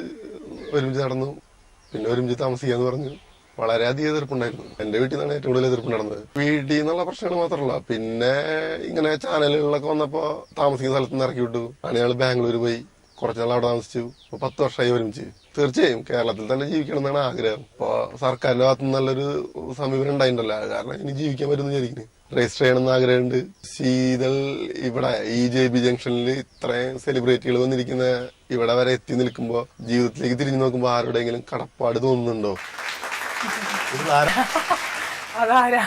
[SPEAKER 7] ഒരുമിച്ച് നടന്നു, പിന്നെ ഒരുമിച്ച് താമസിക്കാന്ന് പറഞ്ഞു. വളരെയധികം എതിർപ്പുണ്ടായിരുന്നു. എന്റെ വീട്ടിൽ നിന്നാണ് ഏറ്റവും കൂടുതൽ എതിർപ്പ് നടന്നത്. വീട്ടിൽ നിന്നുള്ള പ്രശ്നങ്ങൾ മാത്രമല്ല, പിന്നെ ഇങ്ങനെ ചാനലുകളിലൊക്കെ വന്നപ്പോ താമസിക്കുന്ന സ്ഥലത്ത് നിന്ന് ഇറക്കി വിട്ടു. അങ്ങനെ ഞങ്ങൾ ബാംഗ്ലൂർ പോയി കുറച്ച് നാൾ അവിടെ താമസിച്ചു. 10 വർഷമായി ഒരുമിച്ച്. തീർച്ചയായും കേരളത്തിൽ തന്നെ ജീവിക്കണം എന്നാണ് ആഗ്രഹം. ഇപ്പൊ സർക്കാരിന്റെ ഭാഗത്ത് നിന്ന് നല്ലൊരു സമീപനം ഉണ്ടായിട്ടുണ്ടല്ലോ, അത് കാരണം ഇനി ജീവിക്കാൻ പറ്റുമെന്ന് വിചാരിക്കുന്നു. രജിസ്റ്റർ ചെയ്യണമെന്ന് ആഗ്രഹമുണ്ട്. ശീതൾ ഇവിടെ ഈ JB ജംഗ്ഷനിൽ ഇത്രയും സെലിബ്രിറ്റികൾ വന്നിരിക്കുന്ന ഇവിടെ വരെ എത്തി നിൽക്കുമ്പോ ജീവിതത്തിലേക്ക് തിരിഞ്ഞു നോക്കുമ്പോ ആരുടെയെങ്കിലും കടപ്പാട് തോന്നുന്നുണ്ടോ?
[SPEAKER 3] അതാരാ?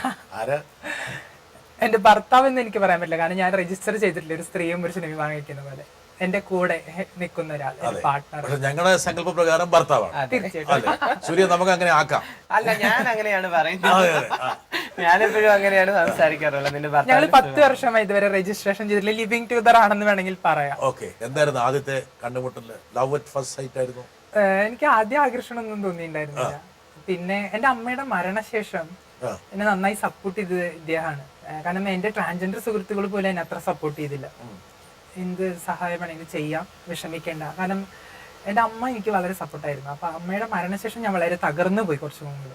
[SPEAKER 3] എന്റെ ഭർത്താവ് എന്ന് എനിക്ക് പറയാൻ പറ്റില്ല, കാരണം ഞാൻ രജിസ്റ്റർ ചെയ്തിട്ടില്ല. ഒരു സ്ത്രീയും പുരുഷനും വാങ്ങിക്കുന്ന പോലെ എന്റെ കൂടെ നിൽക്കുന്ന ഒരാൾ, പാർട്ട്ണർ.
[SPEAKER 1] ഞങ്ങളുടെ സങ്കല്പ പ്രകാരം ഭർത്താവാണ്. സൂര്യ, നമുക്ക് അങ്ങനെ ആക്കാം.
[SPEAKER 2] അല്ല, ഞാൻ അങ്ങനെയാണ് പറയുന്നത്. ഞാനെപ്പോഴും അങ്ങനെയാണ് സംസാരിക്കാറുള്ളത്. നിന്റെ
[SPEAKER 3] ഞങ്ങൾ 10 വർഷമായി ഇതുവരെ രജിസ്ട്രേഷൻ ചെയ്തിട്ടില്ല. ലിവിംഗ് ടുഗദർ ആണെന്ന് വേണമെങ്കിൽ പറയാം.
[SPEAKER 1] ഓക്കെ. എന്തായിരുന്നു ആദ്യത്തെ കണ്ടുമുട്ടല്? ലവ് അറ്റ് ഫസ്റ്റ് സൈറ്റ് ആയിരുന്നു?
[SPEAKER 3] എനിക്ക് ആദ്യം ആകർഷണമൊന്നും തോന്നിയിട്ടുണ്ടായിരുന്നില്ല. പിന്നെ എന്റെ അമ്മയുടെ മരണശേഷം എന്നെ നന്നായി സപ്പോർട്ട് ചെയ്തത് ഇദ്ദേഹമാണ്. കാരണം എന്റെ ട്രാൻസ്ജെൻഡർ സുഹൃത്തുക്കൾ പോലും എന്നെ അത്ര സപ്പോർട്ട് ചെയ്തില്ല. എന്ത് സഹായം വേണമെങ്കിലും ചെയ്യാം, വിഷമിക്കേണ്ട. കാരണം എൻ്റെ അമ്മ എനിക്ക് വളരെ സപ്പോർട്ടായിരുന്നു. അപ്പൊ അമ്മയുടെ മരണശേഷം ഞാൻ വളരെ തകർന്നു പോയി. കുറച്ച് മുമ്പ്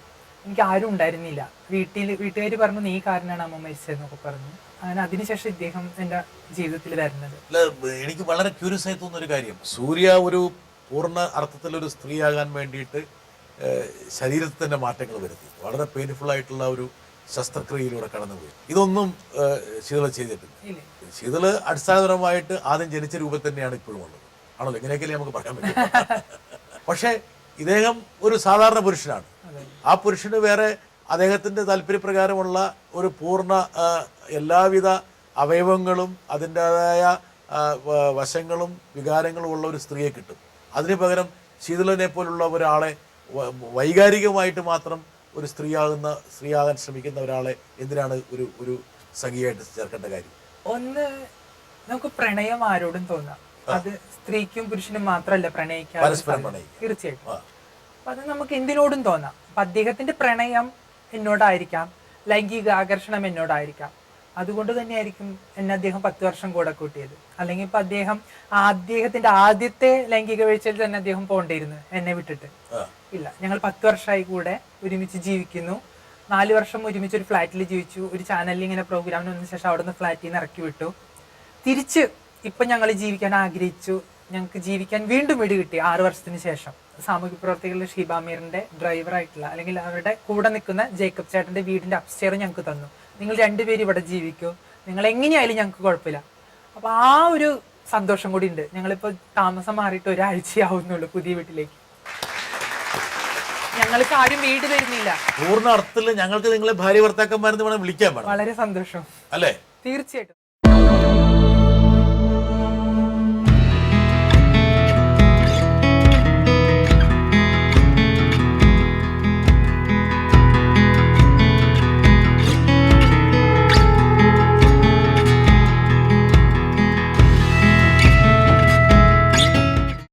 [SPEAKER 3] എനിക്ക് ആരും ഉണ്ടായിരുന്നില്ല. വീട്ടുകാർ പറഞ്ഞു നീ കാരണമാണ് അമ്മ മരിച്ചതെന്നൊക്കെ പറഞ്ഞു. അങ്ങനെ അതിനുശേഷം ഇദ്ദേഹം എൻ്റെ ജീവിതത്തിൽ വരുന്നത്.
[SPEAKER 1] എനിക്ക് വളരെ ക്യൂരിയസ് ആയി തോന്നുന്ന ഒരു കാര്യം, സൂര്യ ഒരു പൂർണ്ണ അർത്ഥത്തിലൊരു സ്ത്രീയാകാൻ വേണ്ടിയിട്ട് ശരീരത്തിന്റെ മാറ്റങ്ങൾ വരുത്തി വളരെ പെയിൻഫുൾ ആയിട്ടുള്ള ഒരു ശസ്ത്രക്രിയയിലൂടെ കടന്നുപോയി. ഇതൊന്നും ശീതള ചെയ്തിട്ടില്ല. ശീതള അടിസ്ഥാനപരമായിട്ട് ആദ്യം ജനിച്ച രൂപത്തിൽ തന്നെയാണ് ഇപ്പോഴും ഉള്ളത്, ആണല്ലോ? ഇങ്ങനെയൊക്കെയല്ലേ നമുക്ക് പറയാൻ പറ്റും. പക്ഷെ ഇദ്ദേഹം ഒരു സാധാരണ പുരുഷനാണ്. ആ പുരുഷന് വേറെ അദ്ദേഹത്തിന്റെ താല്പര്യപ്രകാരമുള്ള ഒരു പൂർണ്ണ എല്ലാവിധ അവയവങ്ങളും അതിൻ്റെതായ വശങ്ങളും വികാരങ്ങളും ഉള്ള ഒരു സ്ത്രീയെ കിട്ടും. അതിന് പകരം ശീതളനെ പോലുള്ള ഒരാളെ വൈകാരികമായിട്ട് മാത്രം ഒരു സ്ത്രീയാകാൻ ശ്രമിക്കുന്ന ഒരാളെ എന്തിനാണ് ഒരു സംഖ്യയായിട്ട് ചേർക്കേണ്ട കാര്യം?
[SPEAKER 3] ഒന്ന്, നമുക്ക് പ്രണയം ആരോടും തോന്നാം. അത് സ്ത്രീക്കും പുരുഷനും മാത്രമല്ല പ്രണയിക്കാൻ. തീർച്ചയായിട്ടും. അപ്പൊ അത് നമുക്ക് എന്തിനോടും തോന്നാം. അപ്പൊ അദ്ദേഹത്തിന്റെ പ്രണയം എന്നോടായിരിക്കാം, ലൈംഗിക ആകർഷണം എന്നോടായിരിക്കാം. അതുകൊണ്ട് തന്നെയായിരിക്കും എന്നെ അദ്ദേഹം 10 വർഷം കൂടെ കൂട്ടിയത്. അല്ലെങ്കിൽ ഇപ്പൊ അദ്ദേഹത്തിന്റെ ആദ്യത്തെ ലൈംഗിക വീഴ്ചയിൽ തന്നെ അദ്ദേഹം പോകേണ്ടിയിരുന്നു എന്നെ വിട്ടിട്ട്. ഇല്ല, ഞങ്ങൾ 10 വർഷമായി കൂടെ ഒരുമിച്ച് ജീവിക്കുന്നു. 4 വർഷം ഒരുമിച്ച് ഒരു ഫ്ലാറ്റിൽ ജീവിച്ചു. ഒരു ചാനലിൽ ഇങ്ങനെ പ്രോഗ്രാമിന് വന്ന ശേഷം അവിടെ നിന്ന് ഫ്ലാറ്റിൽ നിന്ന് ഇറക്കി വിട്ടു. തിരിച്ച് ഇപ്പൊ ഞങ്ങൾ ജീവിക്കാൻ ആഗ്രഹിച്ചു. ഞങ്ങൾക്ക് ജീവിക്കാൻ വീണ്ടും വീട് കിട്ടി 6 വർഷത്തിന് ശേഷം. സാമൂഹ്യ പ്രവർത്തകരുടെ ഷീബാമീറിന്റെ ഡ്രൈവറായിട്ടുള്ള അല്ലെങ്കിൽ അവരുടെ കൂടെ നിൽക്കുന്ന ജേക്കബ് ചേട്ടന്റെ വീടിന്റെ അപ്സ്റ്റെയർ ഞങ്ങൾക്ക് തന്നു. നിങ്ങൾ 2 പേര് ഇവിടെ ജീവിക്കൂ, നിങ്ങൾ എങ്ങനെയായാലും ഞങ്ങൾക്ക് കുഴപ്പമില്ല. അപ്പൊ ആ ഒരു സന്തോഷം കൂടി ഉണ്ട്. ഞങ്ങളിപ്പോ താമസം മാറിയിട്ട് 1 ആഴ്ചയാവുന്നുള്ളൂ പുതിയ വീട്ടിലേക്ക്. ഞങ്ങൾക്ക് ആരും വീട് തരുന്നില്ല.
[SPEAKER 1] പൂർണ്ണ അർത്ഥത്തിൽ ഞങ്ങൾക്ക് നിങ്ങളെ ഭാര്യ ഭർത്താക്കന്മാരെന്ന് വേണം വിളിക്കാൻ.
[SPEAKER 3] വളരെ സന്തോഷം.
[SPEAKER 1] അല്ലേ?
[SPEAKER 3] തീർച്ചയായിട്ടും.